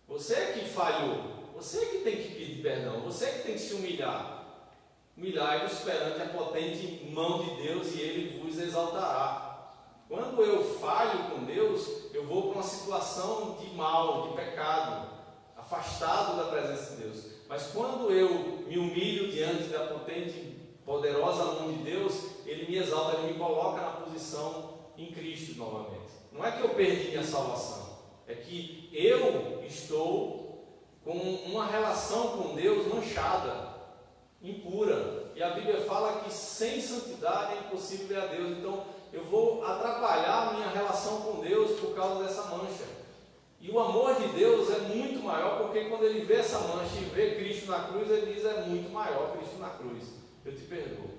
Você é que falhou, você é que tem que pedir perdão, você é que tem que se humilhar. Humilhai-vos perante a potente mão de Deus e Ele vos exaltará. Quando eu falho com Deus, eu vou para uma situação de mal, de pecado, afastado da presença de Deus. Mas quando eu me humilho diante da potente, poderosa mão de Deus, Ele me exalta, Ele me coloca na posição em Cristo novamente. Não é que eu perdi minha salvação, é que eu estou com uma relação com Deus manchada, impura, e a Bíblia fala que sem santidade é impossível ver a Deus. Então eu vou atrapalhar a minha relação com Deus por causa dessa mancha. E o amor de Deus é muito maior, porque quando ele vê essa mancha e vê Cristo na cruz, ele diz, é muito maior Cristo na cruz, eu te perdoo.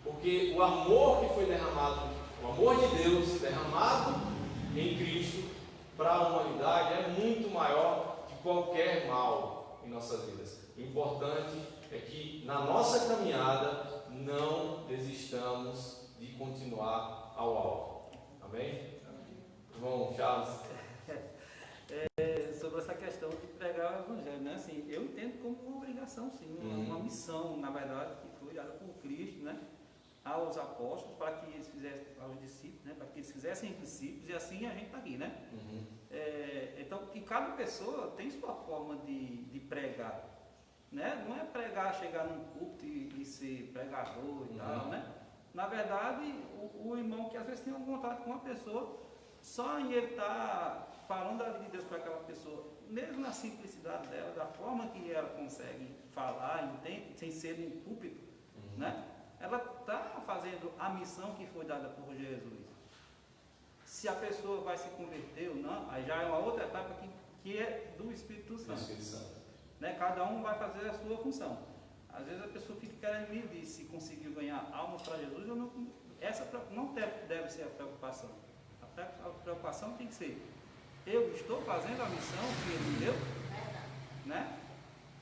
Porque o amor que foi derramado, o amor de Deus derramado em Cristo para a humanidade é muito maior que qualquer mal em nossas vidas. O importante é que na nossa caminhada não desistamos de continuar ao alvo. Amém? Irmão Charles. Sobre essa questão de pregar o Evangelho, né? Assim, eu entendo como uma obrigação, sim, uma missão, na verdade, que foi dada por Cristo, né? Aos apóstolos, para que eles fizessem, aos discípulos, né? Para que eles fizessem discípulos, e assim a gente está aqui, né? Então, e cada pessoa tem sua forma de pregar, né? Não é pregar, chegar num culto e ser pregador e tal, né? Na verdade, o irmão que às vezes tem um contato com uma pessoa, só em ele estar falando da vida de Deus para aquela pessoa, mesmo na simplicidade dela, da forma que ela consegue falar, entende, sem ser num púlpito, né? Ela está fazendo a missão que foi dada por Jesus. Se a pessoa vai se converter ou não, aí já é uma outra etapa que é do Espírito Santo. Né? Cada um vai fazer a sua função. Às vezes a pessoa fica querendo medir se conseguiu ganhar almas para Jesus ou não. Essa não deve ser a preocupação. A preocupação tem que ser, eu estou fazendo a missão que Ele me deu, né?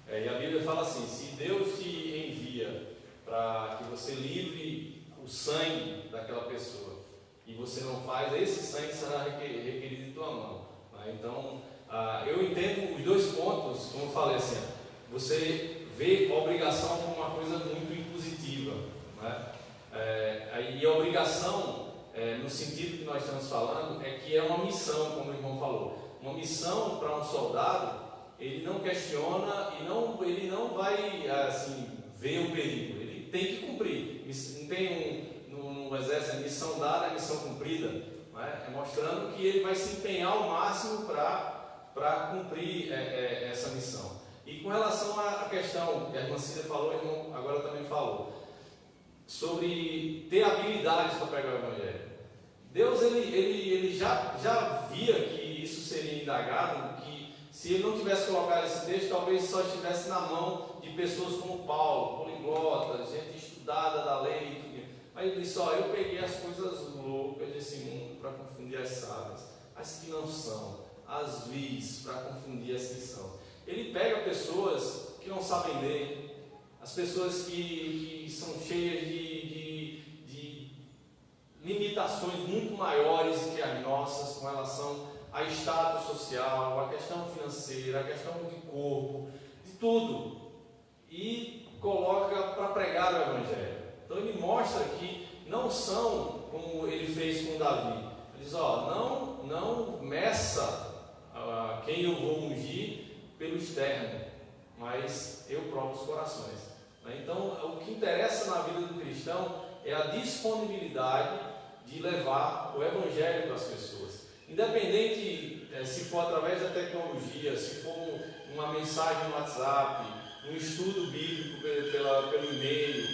E a Bíblia fala assim, se Deus te envia para que você livre o sangue daquela pessoa e você não faz, esse sangue será requerido de tua mão, né? Então, eu entendo os dois pontos, como eu falei assim, você vê a obrigação como uma coisa muito impositiva, né? E a obrigação, no sentido que nós estamos falando, é que é uma missão, como o irmão falou. Uma missão para um soldado, ele não questiona e ele não vai assim, ver o perigo, ele tem que cumprir. Não tem no exército, missão dada, é missão cumprida, né? Mostrando que ele vai se empenhar ao máximo para cumprir essa missão. E com relação à questão que a irmã Cida falou, o irmão agora também falou, sobre ter habilidades para pregar o Evangelho. Deus ele já via que isso seria indagado, que se ele não tivesse colocado esse texto, talvez só estivesse na mão de pessoas como Paulo, poliglotas, gente estudada da lei e tudo. Mas ele disse, eu peguei as coisas loucas desse mundo para confundir as sábias, as que não são, as vis para confundir as que são. Ele pega pessoas que não sabem ler, as pessoas que são cheias de limitações muito maiores que as nossas com relação a status social, a questão financeira, a questão de corpo, de tudo, e coloca para pregar o Evangelho. Então ele mostra que não são como ele fez com Davi. Ele diz, não meça quem eu vou ungir pelo externo, mas eu provo os corações. Então, o que interessa na vida do cristão é a disponibilidade de levar o Evangelho para as pessoas. Independente se for através da tecnologia, se for uma mensagem no WhatsApp, um estudo bíblico pelo e-mail,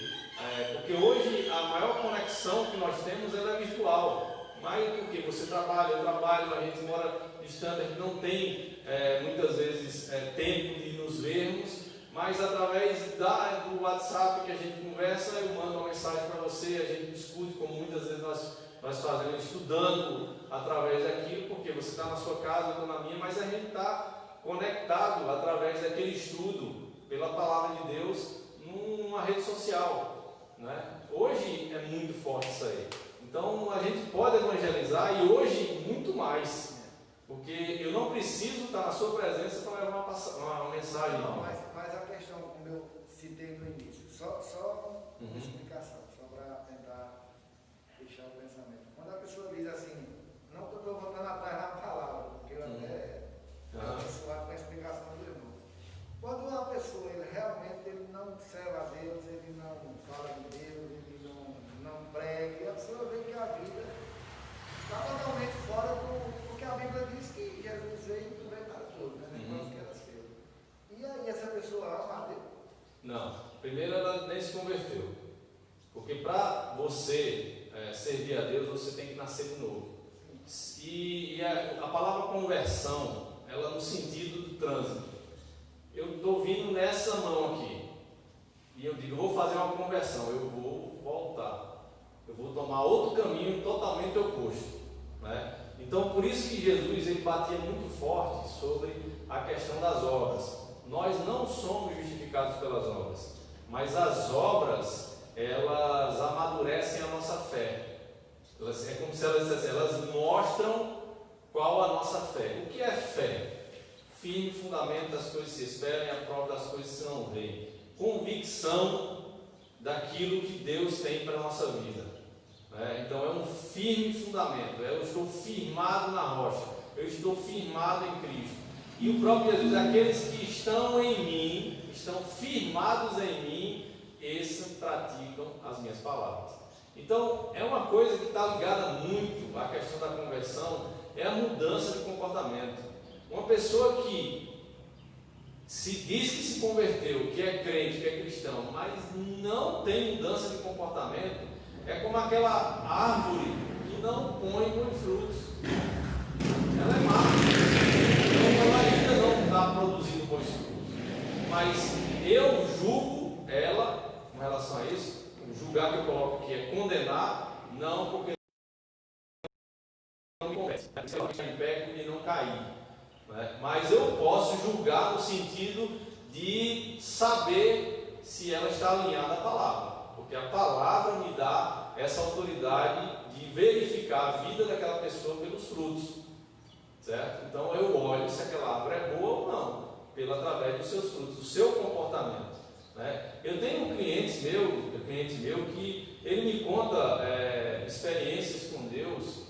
porque hoje a maior conexão que nós temos ela é virtual, mas porque você trabalha, eu trabalho, a gente mora distante, a gente não tem muitas vezes tempo de nos vermos, mas através do WhatsApp que a gente conversa, eu mando uma mensagem para você, a gente discute, como muitas vezes nós fazemos, estudando através daquilo, porque você está na sua casa, eu estou na minha, mas a gente está conectado através daquele estudo, pela palavra de Deus, numa rede social, né? Hoje é muito forte isso aí. Então a gente pode evangelizar e hoje muito mais, porque eu não preciso estar na sua presença para levar uma mensagem. Não, mas a questão, como eu citei no início, só uma explicação, só para tentar fechar o pensamento. Quando a pessoa diz assim, não que eu estou voltando atrás na palavra, porque eu até abençoado com a explicação do irmão. Quando uma pessoa realmente não serve a Deus, ele não fala de Deus, ele não prega, e a pessoa vê que a vida está totalmente fora porque a Bíblia diz que Jesus veio para todos, né? Nós que era seu. E aí essa pessoa ama a Deus? Não, primeiro ela nem se converteu, porque para você servir a Deus você tem que nascer de novo. E a palavra conversão, ela no sentido do trânsito. Eu estou vindo nessa mão aqui e eu digo, eu vou fazer uma conversão, eu vou voltar, eu vou tomar outro caminho totalmente oposto, né? Então por isso que Jesus ele batia muito forte sobre a questão das obras. Nós não somos justificados pelas obras, mas as obras elas amadurecem a nossa fé. É como se elas dissessem, elas mostram qual a nossa fé. O que é fé? Firme fundamento das coisas que se esperam e a prova das coisas que se não veem. Convicção daquilo que Deus tem para a nossa vida. Então é um firme fundamento. Eu estou firmado na rocha. Eu estou firmado em Cristo. E o próprio Jesus, aqueles que estão em mim, estão firmados em mim, esses praticam as minhas palavras. Então é uma coisa que está ligada muito à questão da conversão, é a mudança de comportamento. Uma pessoa que se diz que se converteu, que é crente, que é cristão, mas não tem mudança de comportamento, é como aquela árvore que não põe frutos. Ela é má, então ela ainda não está produzindo bons frutos. Mas eu julgo ela com relação a isso. O julgar que eu coloco aqui é condenar, não porque não me compete. Eu ficar em pé e não cair. Mas eu posso julgar no sentido de saber se ela está alinhada à palavra, porque a palavra me dá essa autoridade de verificar a vida daquela pessoa pelos frutos, certo? Então eu olho se aquela árvore é boa ou não, através dos seus frutos, do seu comportamento, né? Eu tenho um cliente meu que ele me conta experiências com Deus,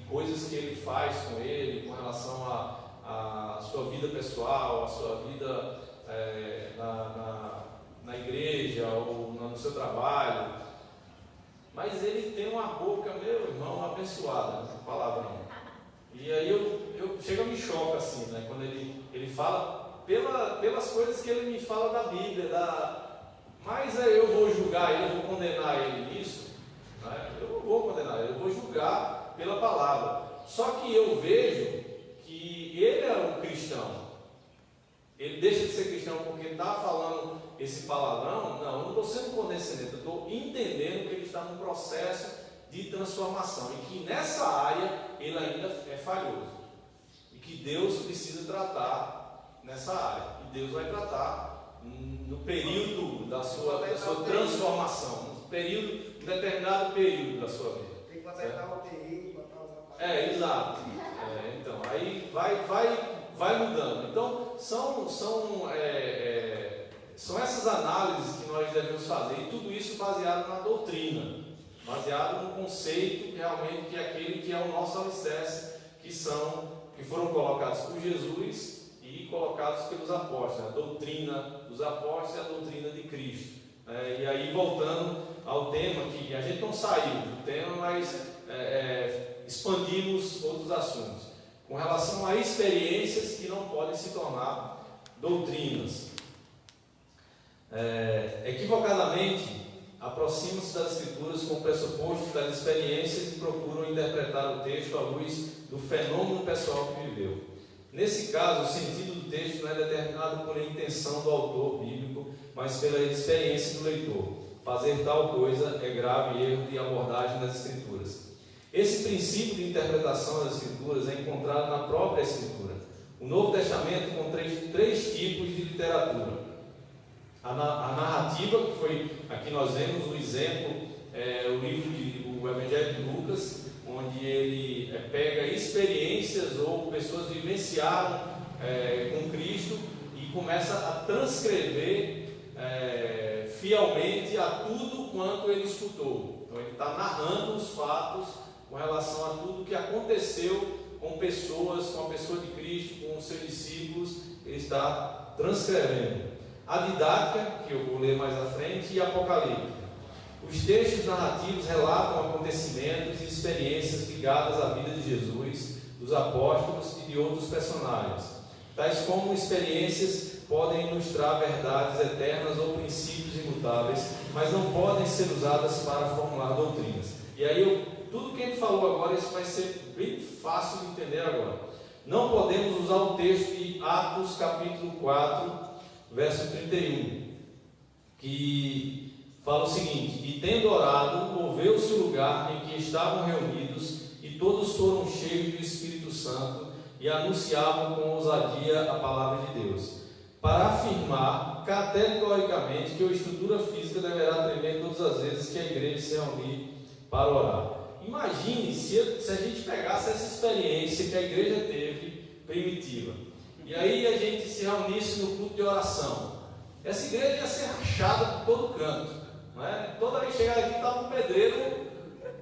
coisas que ele faz com ele, com relação à sua vida pessoal, à sua vida na igreja ou no seu trabalho. Mas ele tem uma boca, meu irmão, abençoada, palavrão. E aí chega a me choca assim, né? Quando ele fala pelas coisas que ele me fala da Bíblia, mas eu vou julgar ele, eu vou condenar ele nisso, né? Eu não vou condenar ele, eu vou julgar pela palavra. Só que eu vejo que ele é um cristão. Ele deixa de ser cristão porque está falando esse palavrão? Não, eu não estou sendo condescendente, eu estou entendendo que ele está num processo de transformação e que nessa área ele ainda é falhoso e que Deus precisa tratar nessa área. E Deus vai tratar no período da sua transformação, um determinado período da sua vida. Tem que botar o TI, botar os aparelhos. Exato. Então, aí vai mudando. Então, são essas análises que nós devemos fazer, e tudo isso baseado na doutrina, baseado no conceito que realmente que é aquele que é o nosso alicerce, que foram colocados por Jesus e colocados pelos apóstolos, a doutrina dos apóstolos e a doutrina de Cristo. E aí, voltando ao tema, que a gente não saiu do tema, mas expandimos outros assuntos, com relação a experiências que não podem se tornar doutrinas. Equivocadamente, aproximam-se das Escrituras com o pressuposto das experiências e procuram interpretar o texto à luz do fenômeno pessoal que viveu. Nesse caso, o sentido do texto não é determinado por a intenção do autor bíblico, mas pela experiência do leitor. Fazer tal coisa é grave erro de abordagem das Escrituras. Esse princípio de interpretação das Escrituras é encontrado na própria Escritura. O Novo Testamento contém três tipos de literatura. A narrativa, que foi, aqui nós vemos o exemplo, o livro do Evangelho de Lucas, onde ele pega experiências ou pessoas vivenciaram com Cristo e começa a transcrever fielmente a tudo quanto ele escutou. Então ele está narrando os fatos com relação a tudo que aconteceu com pessoas, com a pessoa de Cristo, com os seus discípulos, ele está transcrevendo. A didática, que eu vou ler mais à frente, e a apocalíptica. Os textos narrativos relatam acontecimentos e experiências ligadas à vida de Jesus, dos apóstolos e de outros personagens. Tais como experiências podem ilustrar verdades eternas ou princípios imutáveis, mas não podem ser usadas para formular doutrinas. E aí, tudo que a gente falou agora, isso vai ser bem fácil de entender agora. Não podemos usar o texto de Atos capítulo 4, verso 31, que fala o seguinte: e tendo orado, moveu-se o lugar em que estavam reunidos, e todos foram cheios do Espírito Santo, e anunciavam com ousadia a palavra de Deus, para afirmar categoricamente que a estrutura física deverá tremer todas as vezes que a igreja se reunir para orar. Imagine se a gente pegasse essa experiência que a igreja teve primitiva, e aí a gente se reunisse no culto de oração. Essa igreja ia ser rachada por todo canto, não é? Toda vez que chegava aqui estava um pedreiro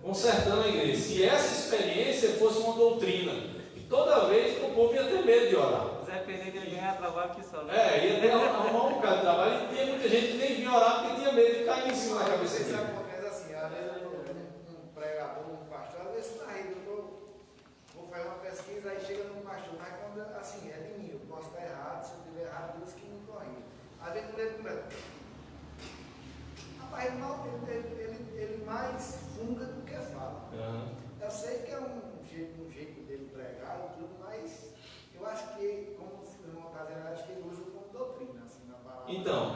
consertando a igreja. Se essa experiência fosse uma doutrina, e toda vez o povo ia ter medo de orar. Zé Pereira ia ganhar trabalho aqui só, né? Ia ter arrumar um bocado de trabalho, e tinha muita gente que nem vinha orar porque tinha medo de cair em cima da cabeça Isso dele. acontece assim, às vezes um pregador, um pastor, às vezes está aí, vou fazer uma pesquisa, aí chega num pastor, mas quando assim, é de mim, eu posso estar errado, se eu estiver errado, Deus que me corrija. Às vezes quando ele começa, rapaz, ele mais funga do que fala. Eu sei que é um jeito dele pregar e tudo, mas eu acho que, como o irmão está dizendo, eu acho que ele usa como doutrina, assim, na palavra. Então,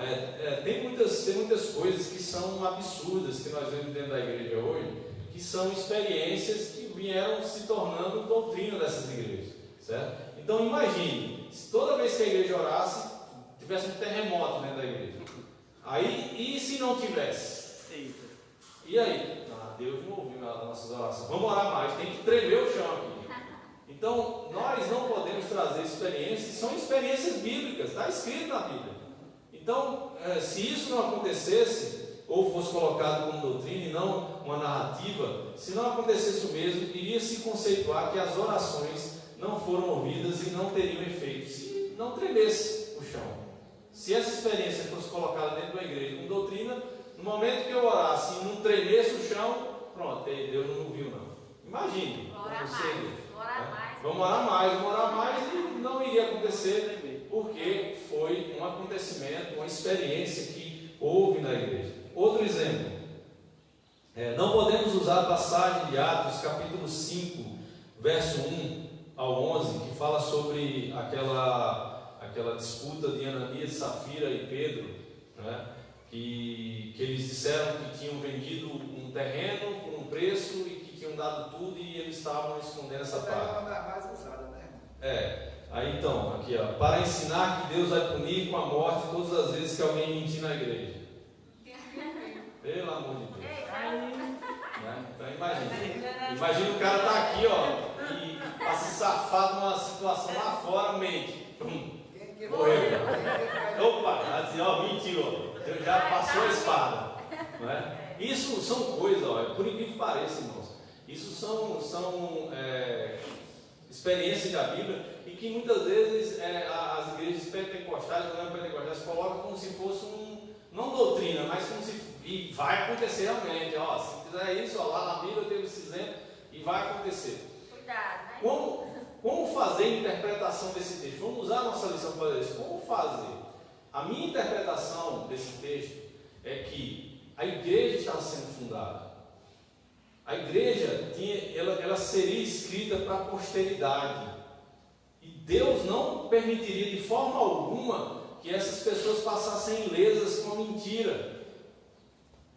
tem muitas coisas que são absurdas que nós vemos dentro da igreja hoje, que são experiências que vieram se tornando doutrina dessas igrejas, certo? Então imagine, se toda vez que a igreja orasse, tivesse um terremoto dentro da igreja. Aí, e se não tivesse? Eita. E aí? Deus não ouviu as nossas orações. Vamos orar mais, tem que tremer o chão aqui. Então, nós não podemos trazer experiências, são experiências bíblicas, está escrito na Bíblia. Então, se isso não acontecesse, ou fosse colocado como doutrina e não uma narrativa, se não acontecesse o mesmo, iria se conceituar que as orações não foram ouvidas e não teriam efeito, se não tremesse o chão. Se essa experiência fosse colocada dentro da igreja como doutrina, no momento que eu orasse e não tremesse o chão, pronto, Deus não ouviu não. Imagine. Vamos orar mais e não iria acontecer, porque foi um acontecimento, uma experiência que houve na igreja. Outro exemplo, não podemos usar a passagem de Atos capítulo 5, verso 1 ao 11, que fala sobre aquela disputa de Ananias, Safira e Pedro, né? que eles disseram que tinham vendido um terreno por um preço e que tinham dado tudo e eles estavam escondendo essa parte. É uma das mais usadas, né? Aí então, aqui ó, para ensinar que Deus vai punir com a morte todas as vezes que alguém mentir na igreja. Pelo amor de Deus. Né? Então imagina o cara tá aqui ó, e para se safar de uma situação lá fora, mente. Morreu. Opa, ela dizia, ó, mentiu, Deus já passou a espada. Não é? Isso são coisas, ó, por incrível que pareça, irmãos, isso são experiências da Bíblia e que muitas vezes as igrejas pentecostais, colocam como se fosse não doutrina, mas como se, e vai acontecer realmente, ó, se fizer isso, ó, lá na Bíblia teve esse exemplo e vai acontecer. Cuidado, né? como fazer a interpretação desse texto? Vamos usar a nossa lição para fazer isso. Como fazer? A minha interpretação desse texto é que a igreja estava sendo fundada. A igreja ela seria escrita para a posteridade. E Deus não permitiria de forma alguma que essas pessoas passassem ilesas com a mentira.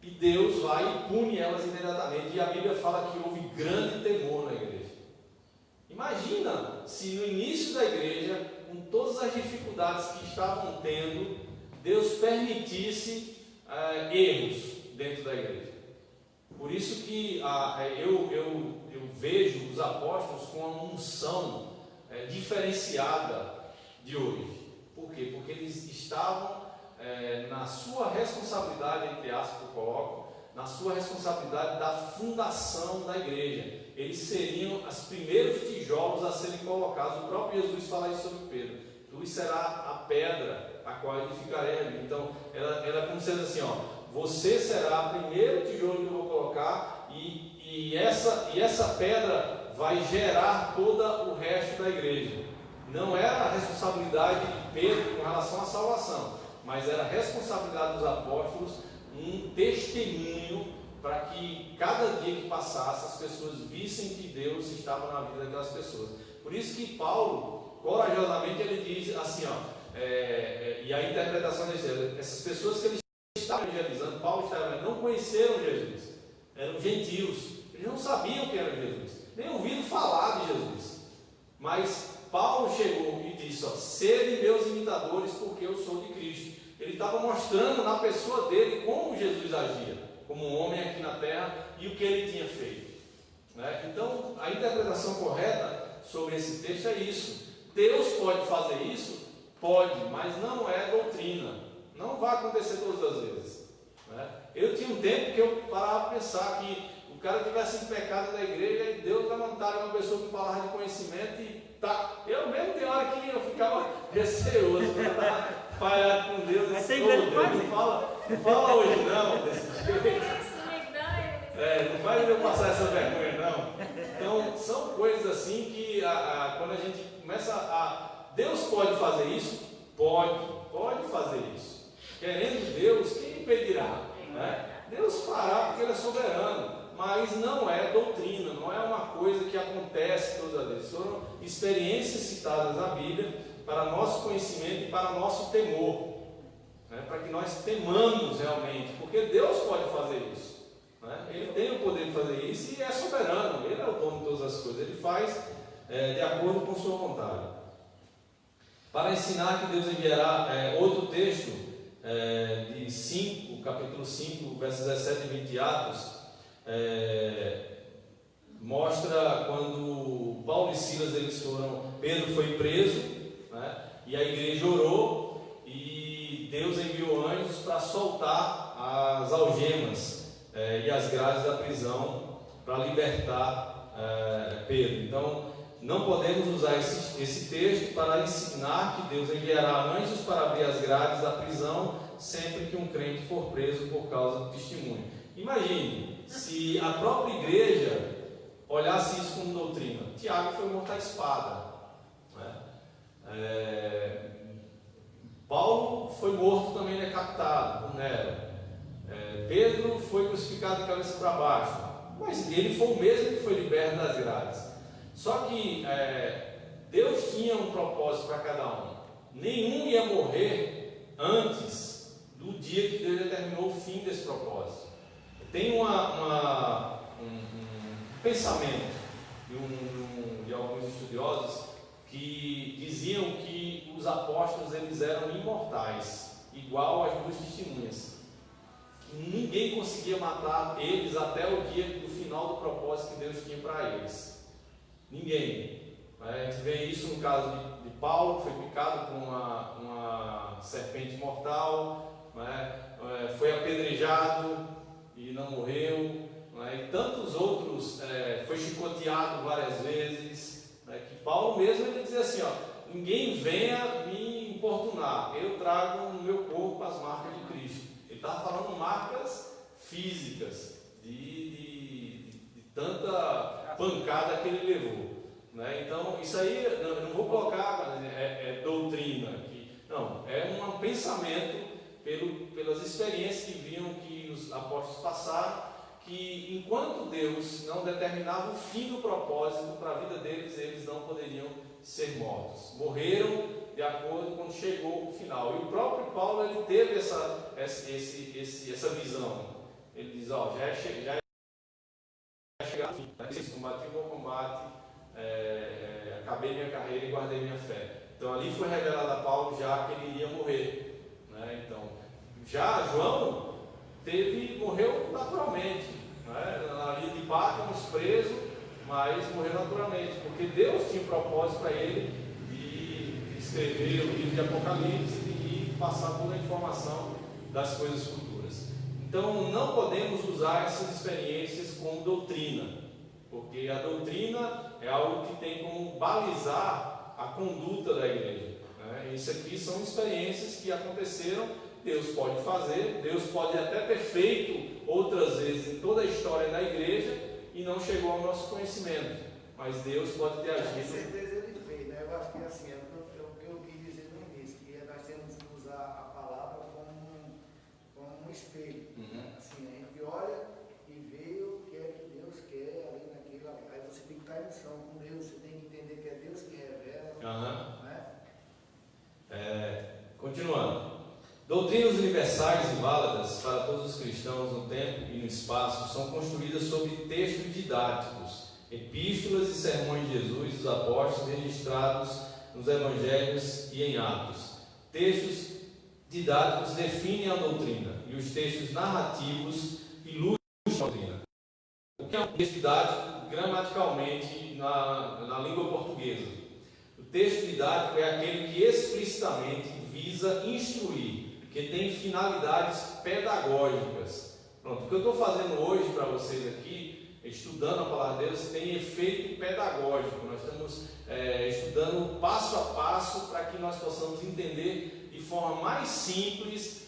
E Deus vai e pune elas imediatamente. E a Bíblia fala que houve grande temor na igreja. Imagina se no início da igreja, com todas as dificuldades que estavam tendo, Deus permitisse erros dentro da igreja. Por isso que eu vejo os apóstolos com uma unção diferenciada de hoje. Por quê? Porque eles estavam na sua responsabilidade, entre aspas, eu coloco, na sua responsabilidade da fundação da igreja. Eles seriam os primeiros tijolos a serem colocados. O próprio Jesus fala isso sobre Pedro: tu será a pedra a qual edificarei ali. Então, ela como sendo assim, ó, você será o primeiro tijolo que eu vou colocar, e essa pedra vai gerar todo o resto da igreja. Não era a responsabilidade de Pedro com relação à salvação, mas era a responsabilidade dos apóstolos, um testemunho para que cada dia que passasse as pessoas vissem que Deus estava na vida daquelas pessoas. Por isso que Paulo, corajosamente, ele diz assim, ó, e a interpretação essas pessoas que ele estava evangelizando, Paulo estava, não conheceram Jesus, eram gentios, eles não sabiam quem era Jesus, nem ouviram falar de Jesus. Mas Paulo chegou e disse, ó, sede meus imitadores, porque eu sou de Cristo. Ele estava mostrando na pessoa dele como Jesus agia, como um homem aqui na terra, e o que ele tinha feito, né? Então, a interpretação correta sobre esse texto é isso. Deus pode fazer isso? Pode, mas não é doutrina. Não vai acontecer todas as vezes, né? Eu tinha um tempo que eu parava para pensar que o cara tivesse em pecado da igreja e Deus levantaria uma pessoa com palavra de conhecimento e tá. Eu mesmo tem hora que eu ficava receoso, eu estava falhado com Deus. Mas tem igreja que faz isso. Não fala hoje não, desse jeito. Não faz eu passar essa vergonha não. Então são coisas assim que quando a gente começa a... Deus pode fazer isso? Pode fazer isso. Querendo Deus, quem impedirá, né? Deus fará porque Ele é soberano, mas não é doutrina, não é uma coisa que acontece todas as vezes. Foram experiências citadas na Bíblia para nosso conhecimento e para nosso temor, né? Para que nós temamos realmente, porque Deus pode fazer isso, né? Ele tem o poder de fazer isso e é soberano, Ele é o dono de todas as coisas, Ele faz de acordo com sua vontade. Para ensinar que Deus enviará, outro texto de capítulo 5, versos 17 e 20 de Atos, mostra quando Paulo e Silas Pedro foi preso, né, e a igreja orou e Deus enviou anjos para soltar as algemas e as grades da prisão para libertar Pedro. Então não podemos usar esse texto para ensinar que Deus enviará anjos para abrir as grades da prisão sempre que um crente for preso por causa do testemunho. Imagine se a própria igreja olhasse isso como doutrina. Tiago foi morto à espada, né? Paulo foi morto também decapitado por Nero. Pedro foi crucificado de cabeça para baixo, mas ele foi o mesmo que foi liberto das grades. Só que Deus tinha um propósito para cada um. Nenhum ia morrer antes do dia que Deus determinou o fim desse propósito. Tem um pensamento de alguns estudiosos que diziam que os apóstolos eles eram imortais, igual as duas testemunhas. Que ninguém conseguia matar eles até o dia do final do propósito que Deus tinha para eles. Ninguém. A gente vê isso no caso de Paulo, que foi picado por uma serpente mortal, né? Foi apedrejado e não morreu, né? E tantos outros, foi chicoteado várias vezes, né? Que Paulo mesmo ele dizia assim, ó, ninguém venha me importunar, eu trago no meu corpo as marcas de Cristo. Ele estava falando marcas físicas de tanta pancada que ele levou, Né? Então, isso aí, eu não vou colocar doutrina aqui, não, é um pensamento pelas experiências que viam que os apóstolos passaram, que enquanto Deus não determinava o fim do propósito para a vida deles, eles não poderiam ser mortos. Morreram de acordo quando chegou o final. E o próprio Paulo, ele teve essa visão. Ele diz, já é chegado o fim. Combati o bom combate, acabei minha carreira e guardei minha fé. Então ali foi revelado a Paulo já que ele iria morrer. Né? Então, já João morreu naturalmente. Né? Na ilha de Patmos, preso, mas morreu naturalmente, porque Deus tinha um propósito para ele de escrever o livro de Apocalipse e passar toda a informação das coisas futuras. Então não podemos usar essas experiências como doutrina, porque a doutrina é algo que tem como balizar a conduta da igreja. Né? Isso aqui são experiências que aconteceram, Deus pode fazer, Deus pode até ter feito outras vezes em toda a história da igreja e não chegou ao nosso conhecimento, mas Deus pode ter agido. Com certeza ele fez, né? Eu acho que assim, é o que eu quis dizer no início, que nós temos que usar a palavra como um espelho. Né? Assim, a gente olha e vê o que é que Deus quer ali naquilo. Aí você tem que estar em missão com Deus, você tem que entender que é Deus que revela. Né? Continuando. Doutrinas universais e válidas para todos os cristãos no tempo e no espaço são construídas sobre textos didáticos, epístolas e sermões de Jesus e dos apóstolos registrados nos evangelhos e em Atos. Textos didáticos definem a doutrina e os textos narrativos ilustram a doutrina. O que é um texto didático gramaticalmente na língua portuguesa? O texto didático é aquele que explicitamente visa instruir, que tem finalidades pedagógicas. Pronto, o que eu estou fazendo hoje para vocês aqui, estudando a palavra de Deus, tem efeito pedagógico. Nós estamos estudando passo a passo para que nós possamos entender de forma mais simples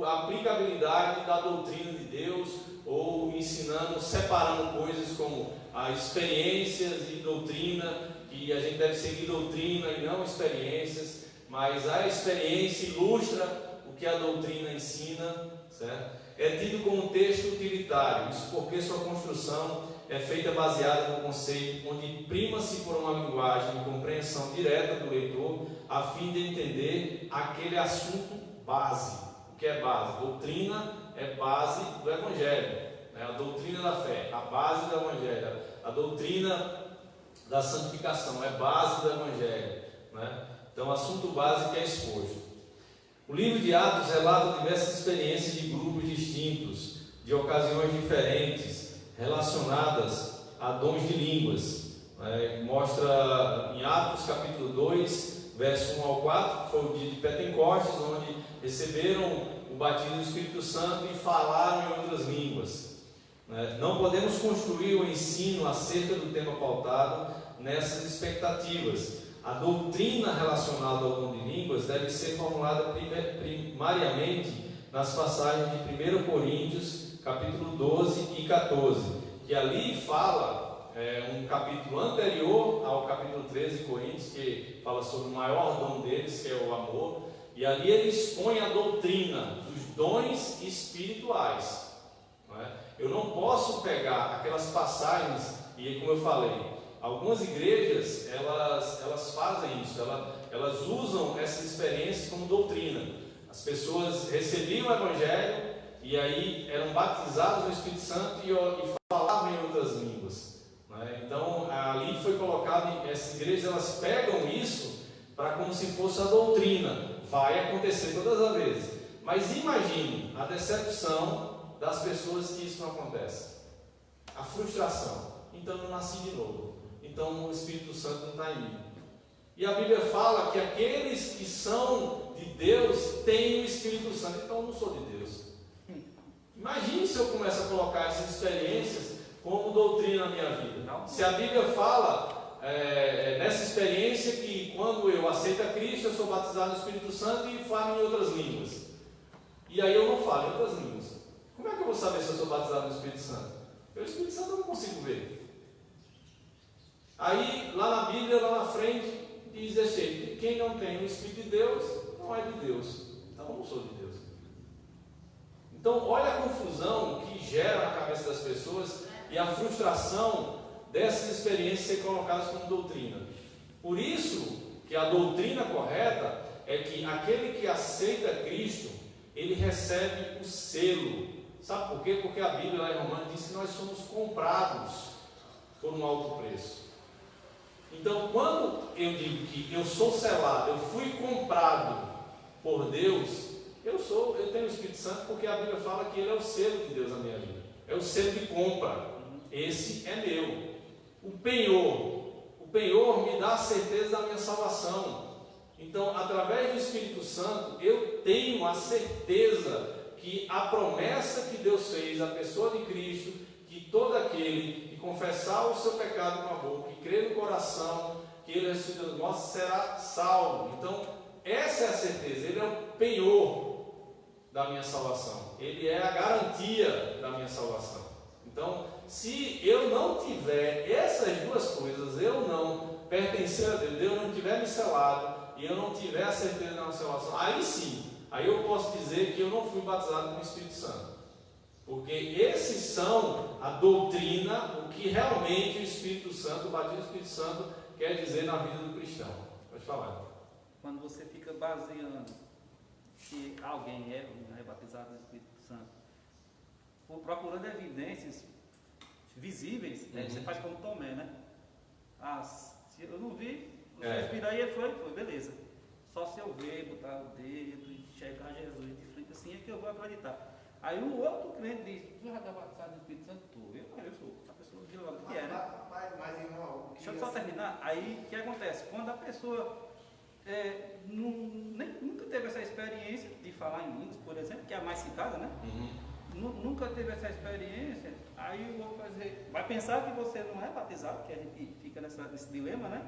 a aplicabilidade da doutrina de Deus, ou ensinando, separando coisas como as experiências e doutrina, que a gente deve seguir doutrina e não experiências, mas a experiência ilustra o que a doutrina ensina, certo? É tido como um texto utilitário, isso porque sua construção é feita baseada no conceito onde prima-se por uma linguagem de compreensão direta do leitor, a fim de entender aquele assunto base. O que é base? Doutrina é base do Evangelho, né? A doutrina da fé, a base do Evangelho, a doutrina da santificação é base do Evangelho, né? Então, assunto base que é exposto. O livro de Atos relata diversas experiências de grupos distintos, de ocasiões diferentes, relacionadas a dons de línguas. Mostra em Atos capítulo 2, verso 1 ao 4, que foi o dia de Pentecostes, onde receberam o batismo do Espírito Santo e falaram em outras línguas. Não podemos construir o ensino acerca do tema pautado nessas expectativas. A doutrina relacionada ao dom de línguas deve ser formulada primariamente nas passagens de 1 Coríntios, capítulo 12 e 14, que ali fala, um capítulo anterior ao capítulo 13 de Coríntios, que fala sobre o maior dom deles, que é o amor, e ali ele expõe a doutrina dos dons espirituais. Eu não posso pegar aquelas passagens, e como eu falei, algumas igrejas, elas fazem isso, elas usam essa experiência como doutrina. As pessoas recebiam o Evangelho e aí eram batizados no Espírito Santo e falavam em outras línguas. Então, ali foi colocado, essas igrejas, elas pegam isso para como se fosse a doutrina. Vai acontecer todas as vezes. Mas imagine a decepção das pessoas que isso não acontece. A frustração. Então, eu nasci de novo. Então o Espírito Santo não está em mim. E a Bíblia fala que aqueles que são de Deus têm o Espírito Santo. Então eu não sou de Deus. Imagine se eu começo a colocar essas experiências como doutrina na minha vida. Se a Bíblia fala nessa experiência que quando eu aceito a Cristo, eu sou batizado no Espírito Santo e falo em outras línguas. E aí eu não falo em outras línguas. Como é que eu vou saber se eu sou batizado no Espírito Santo? Pelo Espírito Santo eu não consigo ver. Aí, lá na Bíblia, lá na frente, diz desse jeito: quem não tem o Espírito de Deus, não é de Deus. Então, eu não sou de Deus. Então, olha a confusão que gera na cabeça das pessoas e a frustração dessas experiências serem colocadas como doutrina. Por isso que a doutrina correta é que aquele que aceita Cristo, ele recebe o selo. Sabe por quê? Porque a Bíblia lá em Romanos diz que nós somos comprados por um alto preço. Então, quando eu digo que eu sou selado, eu fui comprado por Deus, eu tenho o Espírito Santo, porque a Bíblia fala que ele é o selo de Deus na minha vida. É o selo de compra. Esse é meu. O penhor me dá a certeza da minha salvação. Então, através do Espírito Santo, eu tenho a certeza que a promessa que Deus fez à pessoa de Cristo, que todo aquele que confessar o seu pecado com a boca, que crer no coração que ele ressuscitou dos mortos, será salvo. Então, essa é a certeza. Ele é o penhor da minha salvação. Ele é a garantia da minha salvação. Então, se eu não tiver essas duas coisas, eu não pertencer a Deus, Deus não tiver me selado e eu não tiver a certeza da minha salvação, aí sim, aí eu posso dizer que eu não fui batizado com o Espírito Santo. Porque esses são a doutrina, o que realmente o Espírito Santo, o batismo do Espírito Santo, quer dizer na vida do cristão. Pode falar. Quando você fica baseando que alguém é batizado no Espírito Santo, procurando evidências visíveis, você faz como Tomé, né? Se eu não vi, o Espírito aí foi, beleza. Só se eu ver, botar o dedo e chegar Jesus de frente assim é que eu vou acreditar. Aí o outro crente diz: tu já está batizado no Espírito Santo? Eu sou. A pessoa diz logo que é, né? Mas irmão, deixa eu só terminar. Aí o que acontece? Quando a pessoa nunca teve essa experiência de falar em línguas, por exemplo, que é a mais citada, né? Nunca teve essa experiência, aí o outro vai pensar que você não é batizado, que a gente fica nesse dilema, né?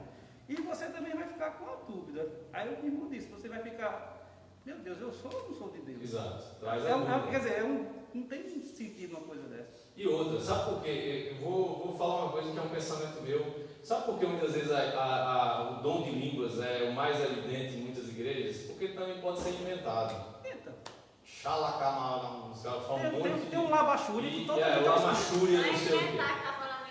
E você também vai ficar com a dúvida. Aí o irmão disse: você vai ficar, meu Deus, eu sou ou não sou de Deus? Exato. Quer dizer, não tem sentido uma coisa dessa. E outra, sabe por quê? Eu vou falar uma coisa que é um pensamento meu. Sabe por que muitas vezes o dom de línguas é o mais evidente em muitas igrejas? Porque ele também pode ser inventado. Xalacamara, os caras falam um monte de... Tem um labachúria. Labachúria, não sei o quê. Tá falando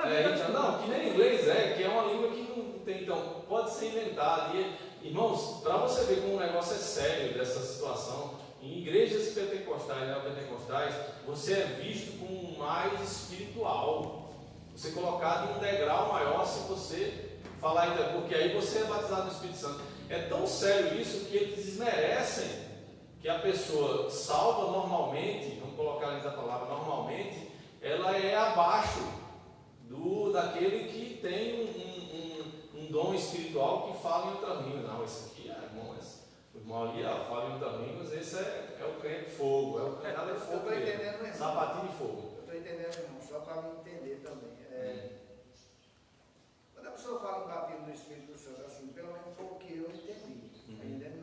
inglês? Não, que nem inglês que é uma língua que não tem, então, pode ser inventado. E, irmãos, para você ver como o negócio é sério dessa situação, em igrejas pentecostais, neopentecostais, você é visto como mais espiritual. Você é colocado em um degrau maior se você falar ainda, porque aí você é batizado no Espírito Santo. É tão sério isso que eles desmerecem que a pessoa salva normalmente, vamos colocar ali da palavra normalmente, ela é abaixo daquele que tem um dom espiritual que fala em outras línguas. Não, esse aqui o irmão ali fala em outras línguas, esse é o crente fogo, é o nada de fogo mesmo, sapatinho de fogo. Eu estou entendendo, irmão, só para me entender também. Quando a pessoa fala em batismo do Espírito Santo, assim, pelo menos foi o que eu entendi.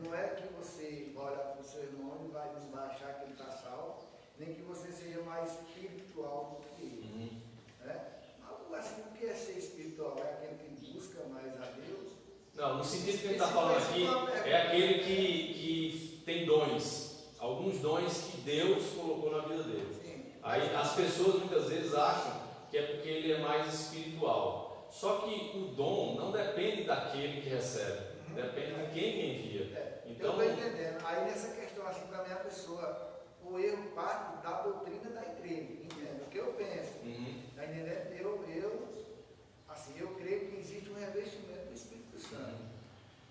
Não é que você vai olhar para o seu irmão e vai achar que ele está salvo, nem que você seja mais espiritual do que ele. Mas assim, o que é ser espiritual? É aquele que busca mais a Deus? Não, no sentido que ele está falando aqui, é aquele que tem dons, alguns dons que Deus colocou na vida dele. Sim. Aí as pessoas muitas vezes acham que é porque ele é mais espiritual. Só que o dom não depende daquele que recebe, depende de quem envia. Então, eu estou entendendo. Aí nessa questão assim também a pessoa, o erro parte da doutrina da igreja, entende? O que eu penso, está entendendo? Eu creio que existe um revestimento do Espírito Santo,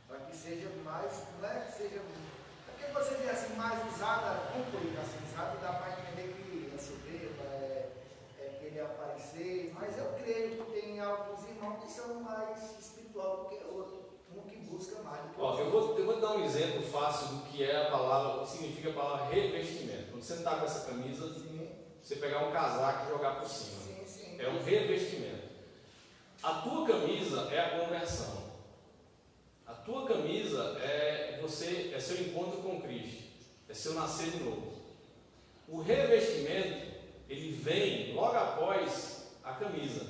para que seja mais, não é que seja, porque você vê assim, mais usada, cumprida, assim, sabe? Dá para entender que é soberba, querer aparecer, mas eu creio que tem alguns irmãos que são mais espiritual do que outros. Que busca mais do que eu vou dar um exemplo fácil do que é a palavra, o que significa a palavra revestimento. Quando você está com essa camisa, você pegar um casaco e jogar por cima. É um revestimento. A tua camisa é a conversão. A tua camisa é seu encontro com Cristo, é seu nascer de novo. O revestimento, ele vem logo após a camisa,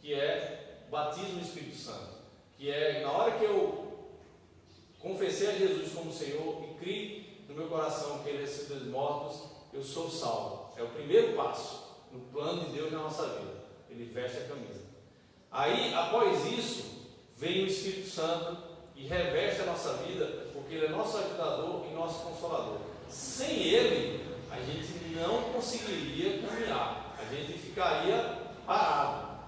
que é batismo no Espírito Santo, que é na hora que eu confessei a Jesus como Senhor e criei no meu coração que Ele ressuscitou dos mortos, eu sou salvo. É o primeiro passo no plano de Deus na nossa vida. Ele veste a camisa. Aí, após isso, vem o Espírito Santo e reveste a nossa vida, porque Ele é nosso ajudador e nosso consolador. Sem Ele, a gente não conseguiria caminhar, a gente ficaria parado,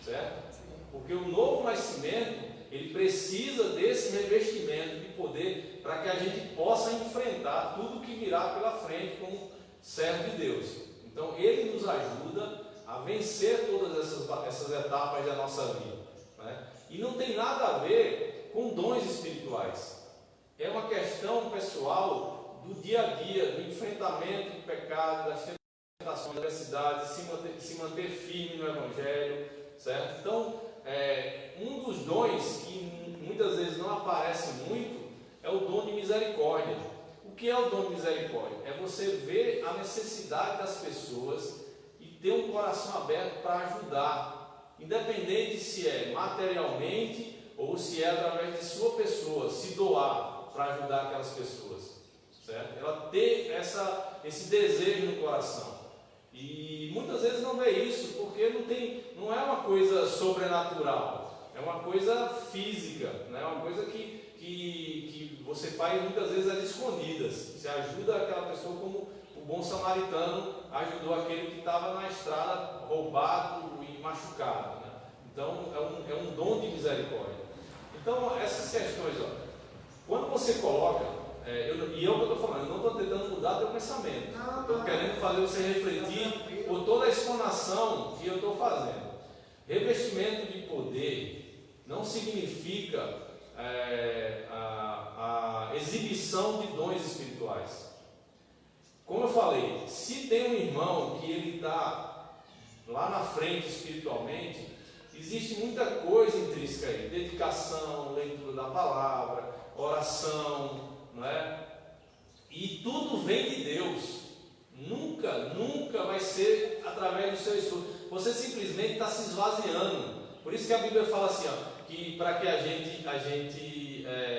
certo? Porque o novo nascimento, ele precisa desse revestimento de poder para que a gente possa enfrentar tudo que virá pela frente como servo de Deus. Então, Ele nos ajuda a vencer todas essas etapas da nossa vida, né? E não tem nada a ver com dons espirituais. É uma questão pessoal do dia a dia, do enfrentamento do pecado, das tentações, da adversidade, se manter firme no Evangelho, certo? Então, um dos dons que muitas vezes não aparece muito é o dom de misericórdia. O que é o dom de misericórdia? É você ver a necessidade das pessoas e ter um coração aberto para ajudar, independente se é materialmente ou se é através de sua pessoa, se doar para ajudar aquelas pessoas, certo? Ela ter esse desejo no coração. E muitas vezes não vê isso, porque não é uma coisa sobrenatural, é uma coisa física, né? É uma coisa que você faz muitas vezes às escondidas. Você ajuda aquela pessoa como o bom samaritano ajudou aquele que estava na estrada roubado e machucado, né? Então é um dom de misericórdia. Então essas questões, quando você coloca, e eu que estou falando, eu não estou tentando mudar teu pensamento, estou querendo fazer você refletir por toda a explanação que eu estou fazendo. Revestimento de poder não significa a exibição de dons espirituais. Como eu falei, se tem um irmão que ele está lá na frente espiritualmente, existe muita coisa intrínseca aí, dedicação, leitura da palavra, oração, não é? E tudo vem de Deus. Nunca vai ser através do seu esforço. Você simplesmente está se esvaziando. Por isso que a Bíblia fala assim, que para que a gente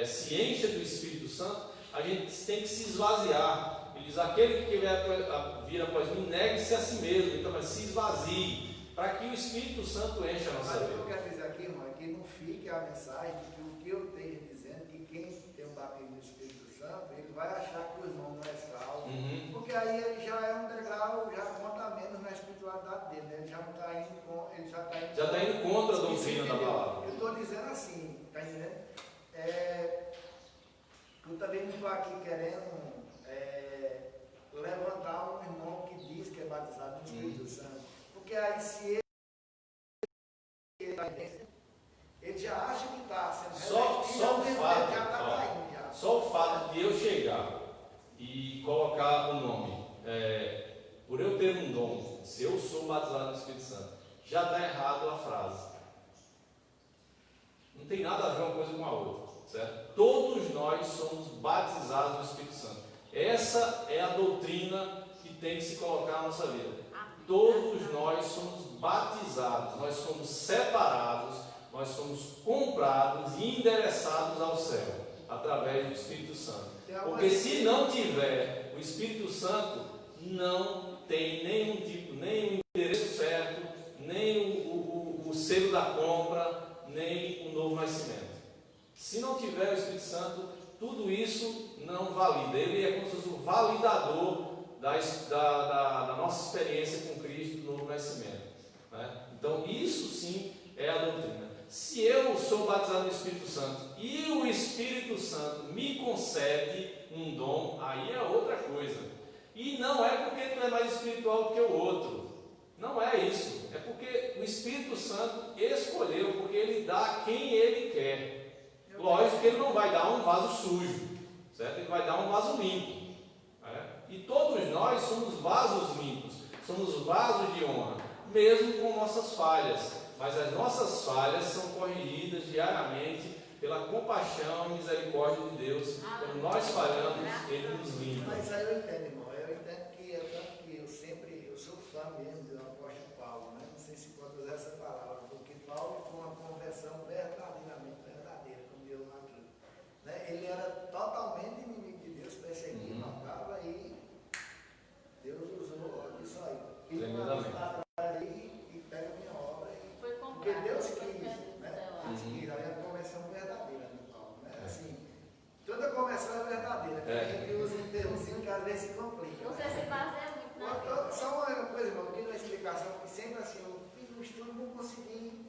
se encha do Espírito Santo, a gente tem que se esvaziar. Ele diz: aquele que quer vir após mim, negue-se a si mesmo. Então, se esvazie, para que o Espírito Santo encha a nossa vida. Mas o que eu quero dizer aqui, irmão, é que não fique a mensagem de que o que eu esteja dizendo, que quem tem um batismo do Espírito Santo, ele vai achar que o irmão não é salvo, porque aí ele já é um degrau, já conta menos na espiritualidade dele, né? Ele já não está indo com, ele já está indo contra a doutrina da palavra. Eu estou dizendo assim, está entendendo? Eu também não estou aqui querendo levantar um irmão que diz que é batizado no Espírito Santo, porque aí se ele já acha que está sendo só o fato de eu chegar e colocar o nome, por eu ter um dom, se eu sou batizado no Espírito Santo, já está errado a frase. Não tem nada a ver uma coisa com a outra, certo? Todos nós somos batizados no Espírito Santo. Essa é a doutrina que tem que se colocar na nossa vida. Todos nós somos batizados, nós somos separados, nós somos comprados e endereçados ao céu através do Espírito Santo. Porque se não tiver o Espírito Santo, não tem nenhum nem o endereço certo, nem o selo da compra, nem o novo nascimento. Se não tiver o Espírito Santo, tudo isso não valida. Ele é como se fosse o validador da nossa experiência com Cristo do novo nascimento, né? Então isso sim é a doutrina. Se eu sou batizado no Espírito Santo e o Espírito Santo me concede um dom, aí é outra coisa. E não é porque tu é mais espiritual do que o outro. Não é isso. É porque o Espírito Santo escolheu, porque ele dá a quem ele quer. Lógico que ele não vai dar um vaso sujo, certo? Ele vai dar um vaso limpo. E todos nós somos vasos limpos, somos vasos de honra, mesmo com nossas falhas. Mas as nossas falhas são corrigidas diariamente pela compaixão e misericórdia de Deus. Quando nós falhamos, Ele nos limpa. Mas aí eu entendo, irmão. Eu entendo que é tanto que eu sou fã mesmo do apóstolo Paulo, né? Não sei se pode usar essa palavra, porque Paulo era totalmente inimigo de Deus, perseguia, matava, e Deus usou isso aí. Tremendamente. E pega a minha obra. Foi Porque comprado. Deus Foi quis, né? cancelado. E aí a conversão verdadeira, né, Paulo? Né? Assim, toda conversão é verdadeira. É. A gente usa um termozinho que às vezes se complica. Você se baseia muito na Bíblia. Só uma coisa, irmão, que uma explicação, que sempre assim, eu fiz um estudo e não consegui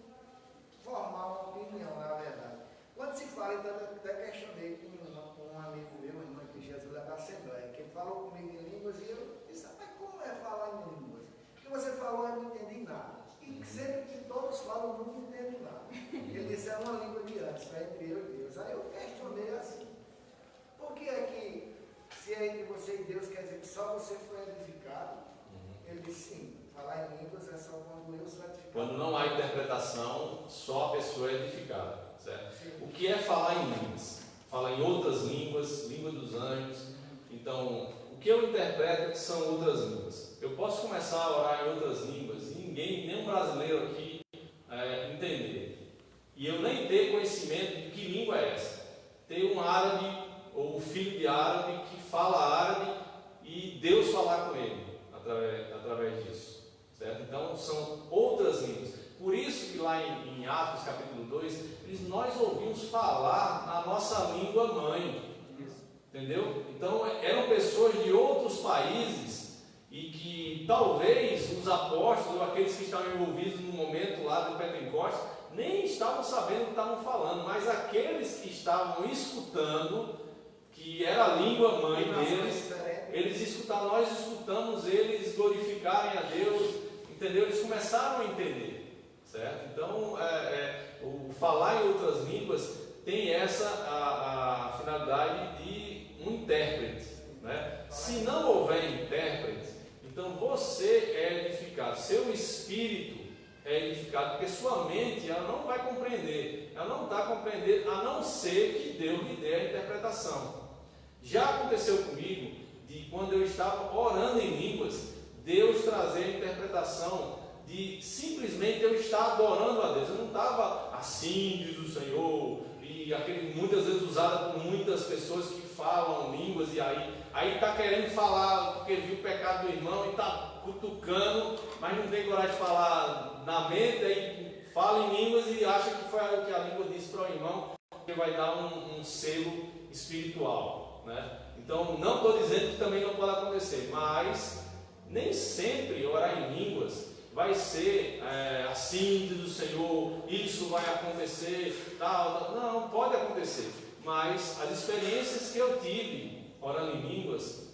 formar uma opinião, na verdade. Quando se fala, então, até questionei com um amigo meu, irmão de Jesus, lá da Assembleia, que ele falou comigo em línguas e eu disse, mas como é falar em línguas? O que você falou eu não entendi nada. E sempre que todos falam, eu não entendo nada. Ele disse, é uma língua de antes, é entre eu e Deus. Aí eu questionei assim, por que é que, se é entre você e Deus, quer dizer que só você foi edificado? Ele disse, sim, falar em línguas é só quando eu sou edificado. Quando não há interpretação, só a pessoa é edificada, certo? Sim. O que é falar em línguas? Falar em outras línguas, língua dos anjos. Então, o que eu interpreto é que são outras línguas. Eu posso começar a orar em outras línguas e ninguém, nenhum brasileiro aqui, entender. E eu nem ter conhecimento de que língua é essa. Ter um árabe ou um filho de árabe que fala árabe e Deus falar com ele através disso. Certo? Então são outras línguas. Por isso que lá em Atos capítulo 2, nós ouvimos falar na nossa língua mãe. Entendeu? Então eram pessoas de outros países e que talvez os apóstolos, ou aqueles que estavam envolvidos no momento lá do Pentecostes, nem estavam sabendo o que estavam falando, mas aqueles que estavam escutando, que era a língua mãe deles, eles escutaram, nós escutamos eles glorificarem a Deus, entendeu? Eles começaram a entender, certo? Então, o falar em outras línguas tem essa a finalidade de um intérprete, né? Se não houver intérprete, então você é edificado, seu espírito é edificado, porque sua mente ela não vai compreender, ela não está compreendendo, a não ser que Deus lhe dê a interpretação. Já aconteceu comigo de quando eu estava orando em línguas, Deus trazer a interpretação de simplesmente eu estar adorando a Deus. Eu não estava assim, diz o Senhor, e aquele muitas vezes usado por muitas pessoas que falam línguas e aí está querendo falar porque viu o pecado do irmão e está cutucando, mas não tem coragem de falar na mente, aí fala em línguas e acha que foi o que a língua disse para o irmão, que vai dar um selo espiritual, né? Então não estou dizendo que também não pode acontecer, mas nem sempre orar em línguas vai ser assim, diz o Senhor, isso vai acontecer, tal. Não, pode acontecer, mas as experiências que eu tive orando em línguas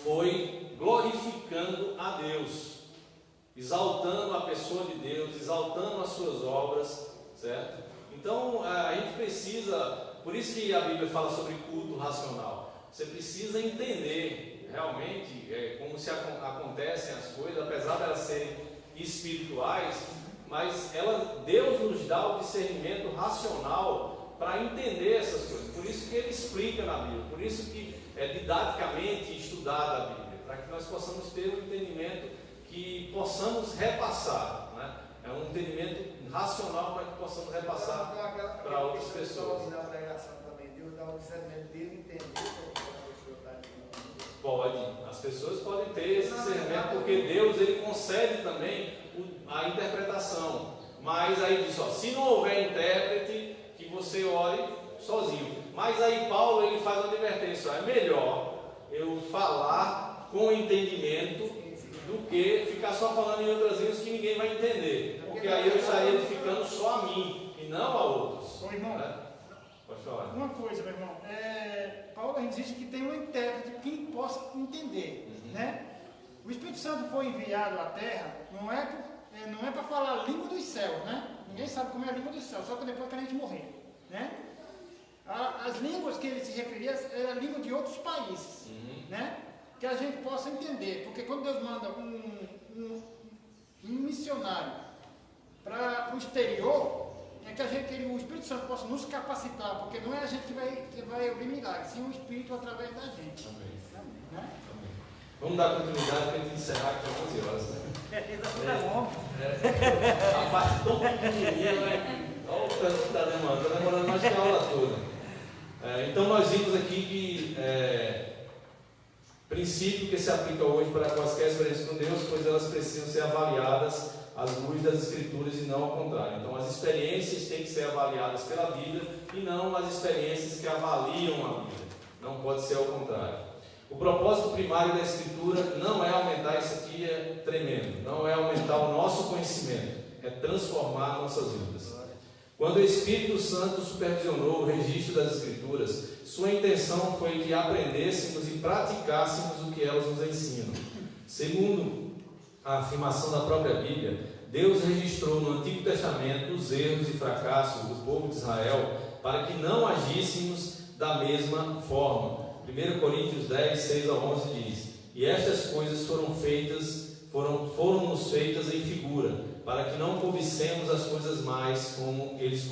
foi glorificando a Deus, exaltando a pessoa de Deus, exaltando as suas obras, certo? Então a gente precisa, por isso que a Bíblia fala sobre culto racional, você precisa entender realmente como se acontecem as coisas, apesar de elas serem espirituais, mas Deus nos dá o discernimento racional para entender essas coisas. Por isso que Ele explica na Bíblia, por isso que é didaticamente estudada a Bíblia, para que nós possamos ter um entendimento que possamos repassar, né? É um entendimento racional para que possamos repassar para outras pessoas. Na pregação também, Deus dá o discernimento dele entender. Pode, as pessoas podem ter esse discernimento, porque Deus ele concede também a interpretação. Mas aí diz, se não houver intérprete, que você ore sozinho. Mas aí Paulo ele faz uma advertência, é melhor eu falar com entendimento do que ficar só falando em outras línguas que ninguém vai entender. Porque aí eu estaria edificando só a mim e não a outros. Ô irmão, né? Pode falar. Uma coisa, meu irmão, Paulo exige que tenha um intérprete que possa entender, né? O Espírito Santo foi enviado à Terra, não é para falar a língua dos céus, né? Ninguém sabe como é a língua dos céus, só que depois que a gente morrer, né? As línguas que ele se referia eram a língua de outros países, né? Que a gente possa entender, porque quando Deus manda um missionário para o exterior, é que o Espírito Santo possa nos capacitar, porque não é a gente que vai abrir milagres, sim o Espírito através da gente. Amém. Né? Amém. Vamos dar continuidade para a gente encerrar aqui às 11 horas. A parte tão pequenininha, né? Olha o tanto que está demorando mais que a aula toda. Então nós vimos aqui que princípio que se aplica hoje para quaisquer experiências com Deus, pois elas precisam ser avaliadas à luz das Escrituras e não ao contrário. Então as experiências têm que ser avaliadas pela Bíblia e não as experiências que avaliam a Bíblia. Não pode ser ao contrário. O propósito primário da Escritura não é aumentar, isso aqui é tremendo, não é aumentar o nosso conhecimento, é transformar nossas vidas. Quando o Espírito Santo supervisionou o registro das Escrituras, sua intenção foi que aprendêssemos e praticássemos o que elas nos ensinam. Segundo a afirmação da própria Bíblia, Deus registrou no Antigo Testamento os erros e fracassos do povo de Israel para que não agíssemos da mesma forma. 1 Coríntios 10, 6 a 11 diz: e estas coisas foram-nos feitas em figura, para que não cobicemos as coisas mais como eles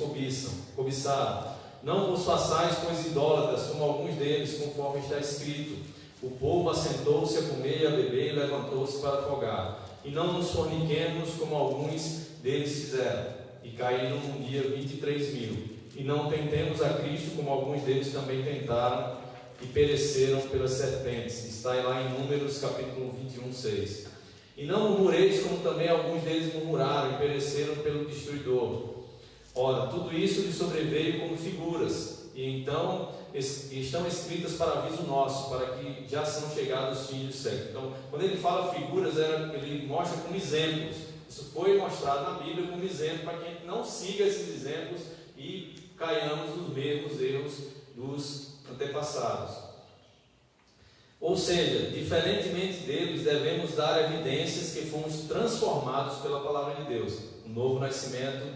cobiçaram. Não vos façais, pois, idólatras, como alguns deles, conforme está escrito: o povo assentou-se a comer e a beber e levantou-se para folgar. E não nos forniquemos, como alguns deles fizeram, e caíram num dia 23.000. E não tentemos a Cristo, como alguns deles também tentaram, e pereceram pelas serpentes. Está lá em Números capítulo 21, 6. E não murmureis, como também alguns deles murmuraram e pereceram pelo destruidor. Ora, tudo isso lhe sobreveio como figuras, e então estão escritas para aviso nosso, para que já são chegados os fins do século. Então, quando ele fala figuras, ele mostra como exemplos. Isso foi mostrado na Bíblia como exemplo, para que a gente não siga esses exemplos e caiamos nos mesmos erros dos antepassados. Ou seja, diferentemente deles, devemos dar evidências que fomos transformados pela palavra de Deus. O novo nascimento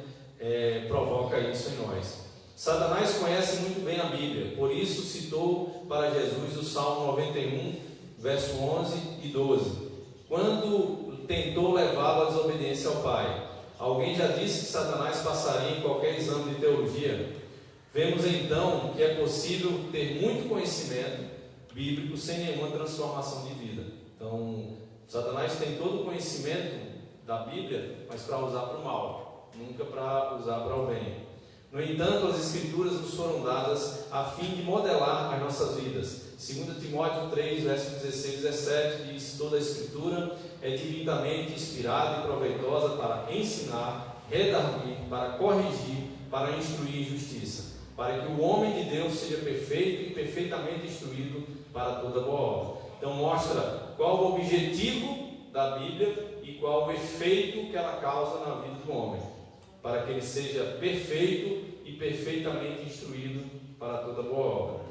provoca isso em nós. Satanás conhece muito bem a Bíblia, por isso citou para Jesus o Salmo 91, verso 11 e 12, quando tentou levá-lo à desobediência ao Pai. Alguém já disse que Satanás passaria em qualquer exame de teologia. Vemos então que é possível ter muito conhecimento bíblico sem nenhuma transformação de vida. Então, Satanás tem todo o conhecimento da Bíblia, mas para usar para o mal, nunca para usar para o bem. No entanto, as Escrituras nos foram dadas a fim de modelar as nossas vidas. 2 Timóteo 3, verso 16 e 17 diz: toda a Escritura é divinamente inspirada e proveitosa para ensinar, redarguir, para corrigir, para instruir em justiça, para que o homem de Deus seja perfeito e perfeitamente instruído para toda boa obra. Então mostra qual o objetivo da Bíblia e qual o efeito que ela causa na vida do homem, para que ele seja perfeito e perfeitamente instruído para toda boa obra.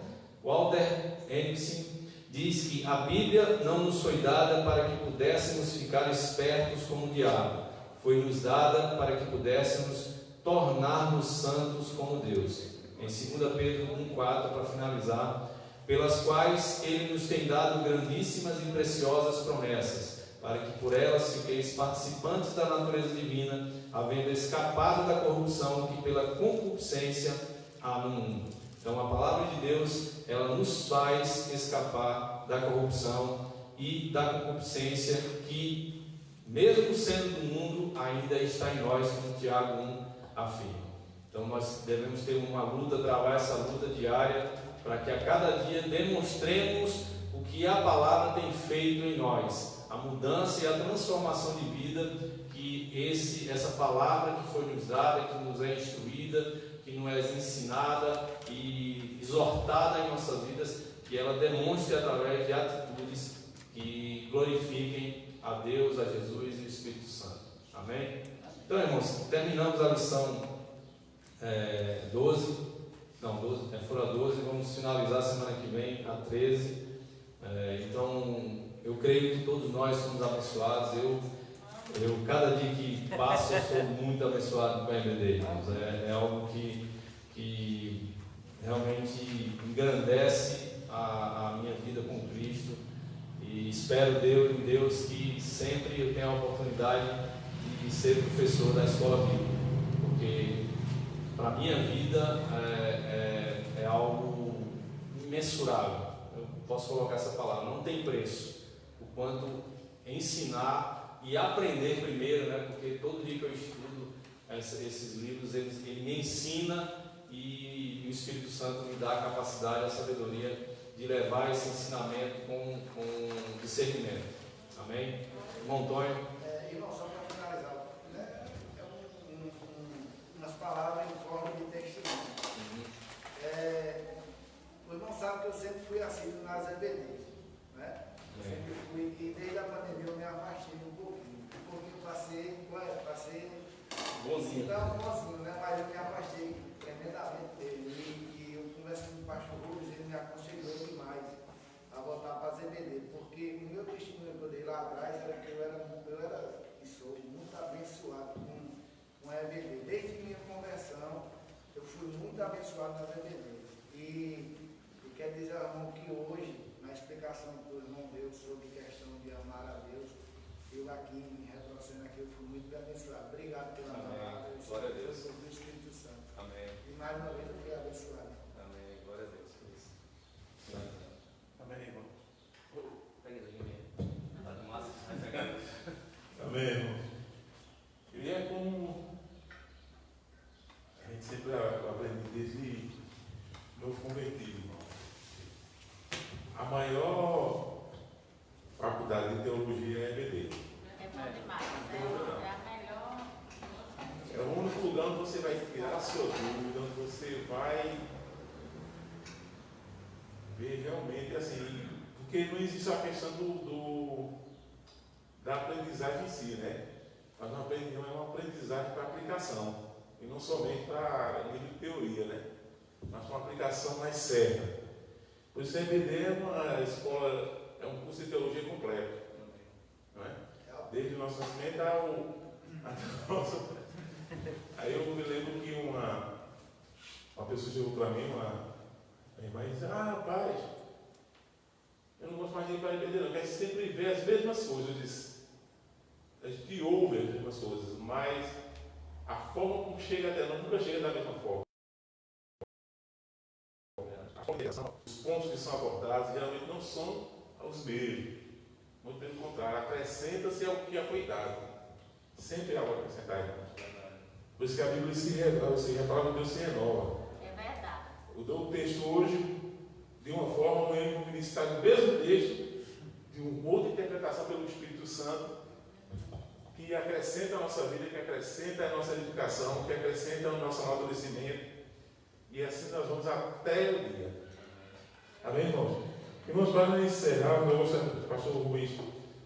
Walter Henrichsen diz que a Bíblia não nos foi dada para que pudéssemos ficar espertos como o diabo, foi-nos dada para que pudéssemos tornar-nos santos como Deus. Em 2 Pedro 1,4, para finalizar, pelas quais Ele nos tem dado grandíssimas e preciosas promessas, para que por elas fiqueis participantes da natureza divina, havendo escapado da corrupção que pela concupiscência há no mundo. Então a palavra de Deus, ela nos faz escapar da corrupção e da concupiscência que, mesmo sendo do mundo, ainda está em nós, como Tiago 1 afirma. Então nós devemos ter uma luta, travar essa luta diária, para que a cada dia demonstremos o que a palavra tem feito em nós, a mudança e a transformação de vida que essa palavra que foi nos dada, que nos é instruída, que nos é ensinada e exortada em nossas vidas, que ela demonstre através de atitudes que glorifiquem a Deus, a Jesus e o Espírito Santo. Amém? Então, irmãos, terminamos a lição 12, foram a 12, vamos finalizar semana que vem a 13. Então, eu creio que todos nós somos abençoados. Eu cada dia que passo, eu sou muito abençoado com a EBD, irmãos. É algo que realmente engrandece a minha vida com Cristo, e espero em Deus que sempre eu tenha a oportunidade de ser professor da escola bíblica, porque para a minha vida é algo imensurável. Eu posso colocar essa palavra, não tem preço, o quanto ensinar e aprender primeiro, né? Porque todo dia que eu estudo esses livros, ele me ensina e o Espírito Santo me dá a capacidade, a sabedoria de levar esse ensinamento com discernimento. Amém? Irmão Antônio. Irmão, só para finalizar, né? Umas palavras em forma de testemunho. O irmão sabe que eu sempre fui assíduo nas EBDs, né? Sempre fui, e desde a pandemia eu me afastei um pouquinho passei Bonzinho. Então, bonzinho, né? Mas eu me afastei tremendamente dele. E eu conversando com o pastor Rubens, ele me aconselhou demais a voltar para as EBD, porque o meu testemunho que eu dei lá atrás era que eu era e sou muito abençoado com a EBD. Desde minha conversão, eu fui muito abençoado nas EBD. E quer dizer, irmão, que hoje, na explicação que o irmão deu sobre questão de amar a Deus, eu aqui, retrocedendo aqui, eu fui muito abençoado. Obrigado pela palavra. Glória a Deus. Do Espírito Santo. Amém. E mais uma vez eu fui abençoado. Amém. Glória a Deus por isso. Amém, irmão. Pega isso aqui. Tá de massa? Vai pegar. Amém, irmão. E é como a gente sempre aprende desde novo convertido, irmão. A maior faculdade de teologia é a EBD. É bom demais, é a melhor. É o único lugar onde você vai tirar a sua dúvida, onde você vai ver realmente assim, porque não existe a questão da aprendizagem em si, né? Mas não é uma aprendizagem para aplicação, e não somente para nível de teoria, né? Mas para uma aplicação mais certa. Por isso a EBD é uma escola, é um curso de teologia completo, não é? Desde o nosso nascimento até o nosso. Aí eu me lembro que uma pessoa chegou para mim, uma irmã, e disse: rapaz, eu não gosto mais de ir para a EBD, não, quero sempre ver as mesmas coisas. Eu disse: a gente ouve as mesmas coisas, mas a forma como chega até nós nunca chega da mesma forma. Os pontos que são abordados geralmente não são os mesmos. Muito pelo contrário, acrescenta-se ao que já foi dado. Sempre há algo a acrescentar, irmãos. Por isso que a Bíblia se renova, a palavra de Deus se renova. É verdade. Eu dou o texto hoje de uma forma, amanhã o Vinícius está no mesmo texto, de uma outra interpretação pelo Espírito Santo, que acrescenta a nossa vida, que acrescenta a nossa edificação, que acrescenta o nosso amadurecimento. E assim nós vamos até o dia. Amém, irmãos? Irmãos, para encerrar, eu gostaria que o pastor Ruiz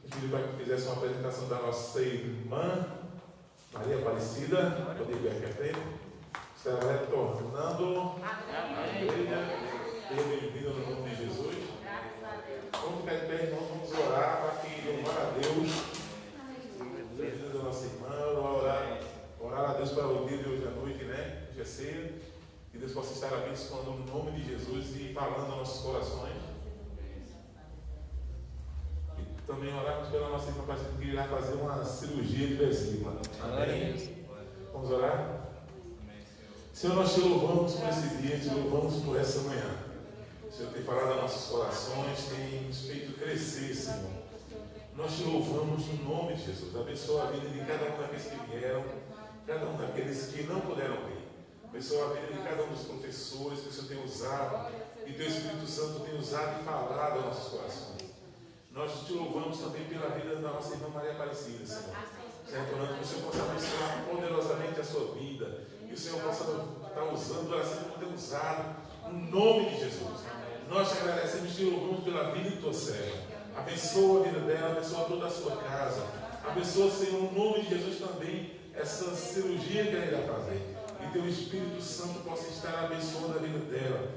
pediu para que fizesse uma apresentação da nossa irmã Maria Aparecida. Poder vir aqui à frente. Estará retornando à igreja. Seja bem-vinda no nome de Jesus. Graças a Deus. Vamos ficar de pé, irmãos, vamos orar para que louvar a Deus. Bem-vinda da nossa irmã, orar a Deus para o dia de hoje à noite, né? Hoje é cedo. Que Deus possa estar abençoando no nome de Jesus e falando aos nossos corações. E também orarmos pela nossa irmã Aparecida, que irá fazer uma cirurgia de vesícula. Amém? Vamos orar? Senhor, nós te louvamos por esse dia, te louvamos por essa manhã. O Senhor tem falado aos nossos corações, tem nos feito crescer, Senhor. Nós te louvamos no nome de Jesus. Abençoa a vida de cada um daqueles que vieram, cada um daqueles que não puderam vir. Abençoa a vida de cada um dos professores que o Senhor tem usado e teu Espírito Santo tem usado e falado aos nossos corações. Nós te louvamos também pela vida da nossa irmã Maria Aparecida, Senhor. Senhor, que o Senhor possa abençoar poderosamente a sua vida e o Senhor possa estar usando ela assim como tem usado, no nome de Jesus. Nós te agradecemos e te louvamos pela vida de tua serva. Abençoa a vida dela, abençoa toda a sua casa. Abençoa, Senhor, no nome de Jesus também essa cirurgia que ela irá fazer. Que teu Espírito Santo possa estar abençoando a vida dela.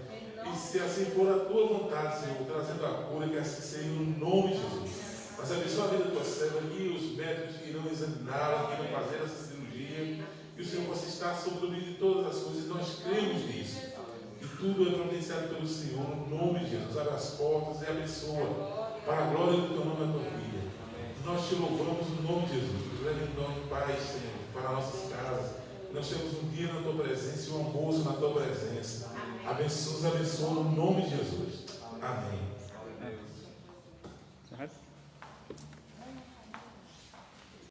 E se assim for a tua vontade, Senhor, trazendo a cura, que assim seja no nome de Jesus. Mas abençoa a vida da tua serva e os médicos que irão examiná-la, que irão fazer essa cirurgia. Que o Senhor possa estar sobre o domínio de todas as coisas. E nós cremos nisso. Que tudo é providenciado pelo Senhor, no nome de Jesus. Abre as portas e abençoa. Para a glória do teu nome e da tua vida. Nós te louvamos no nome de Jesus. Leve em nome de paz, Senhor, para nossas casas. Nós temos um dia na tua presença e um almoço na tua presença. Abençoa no nome de Jesus. Amém.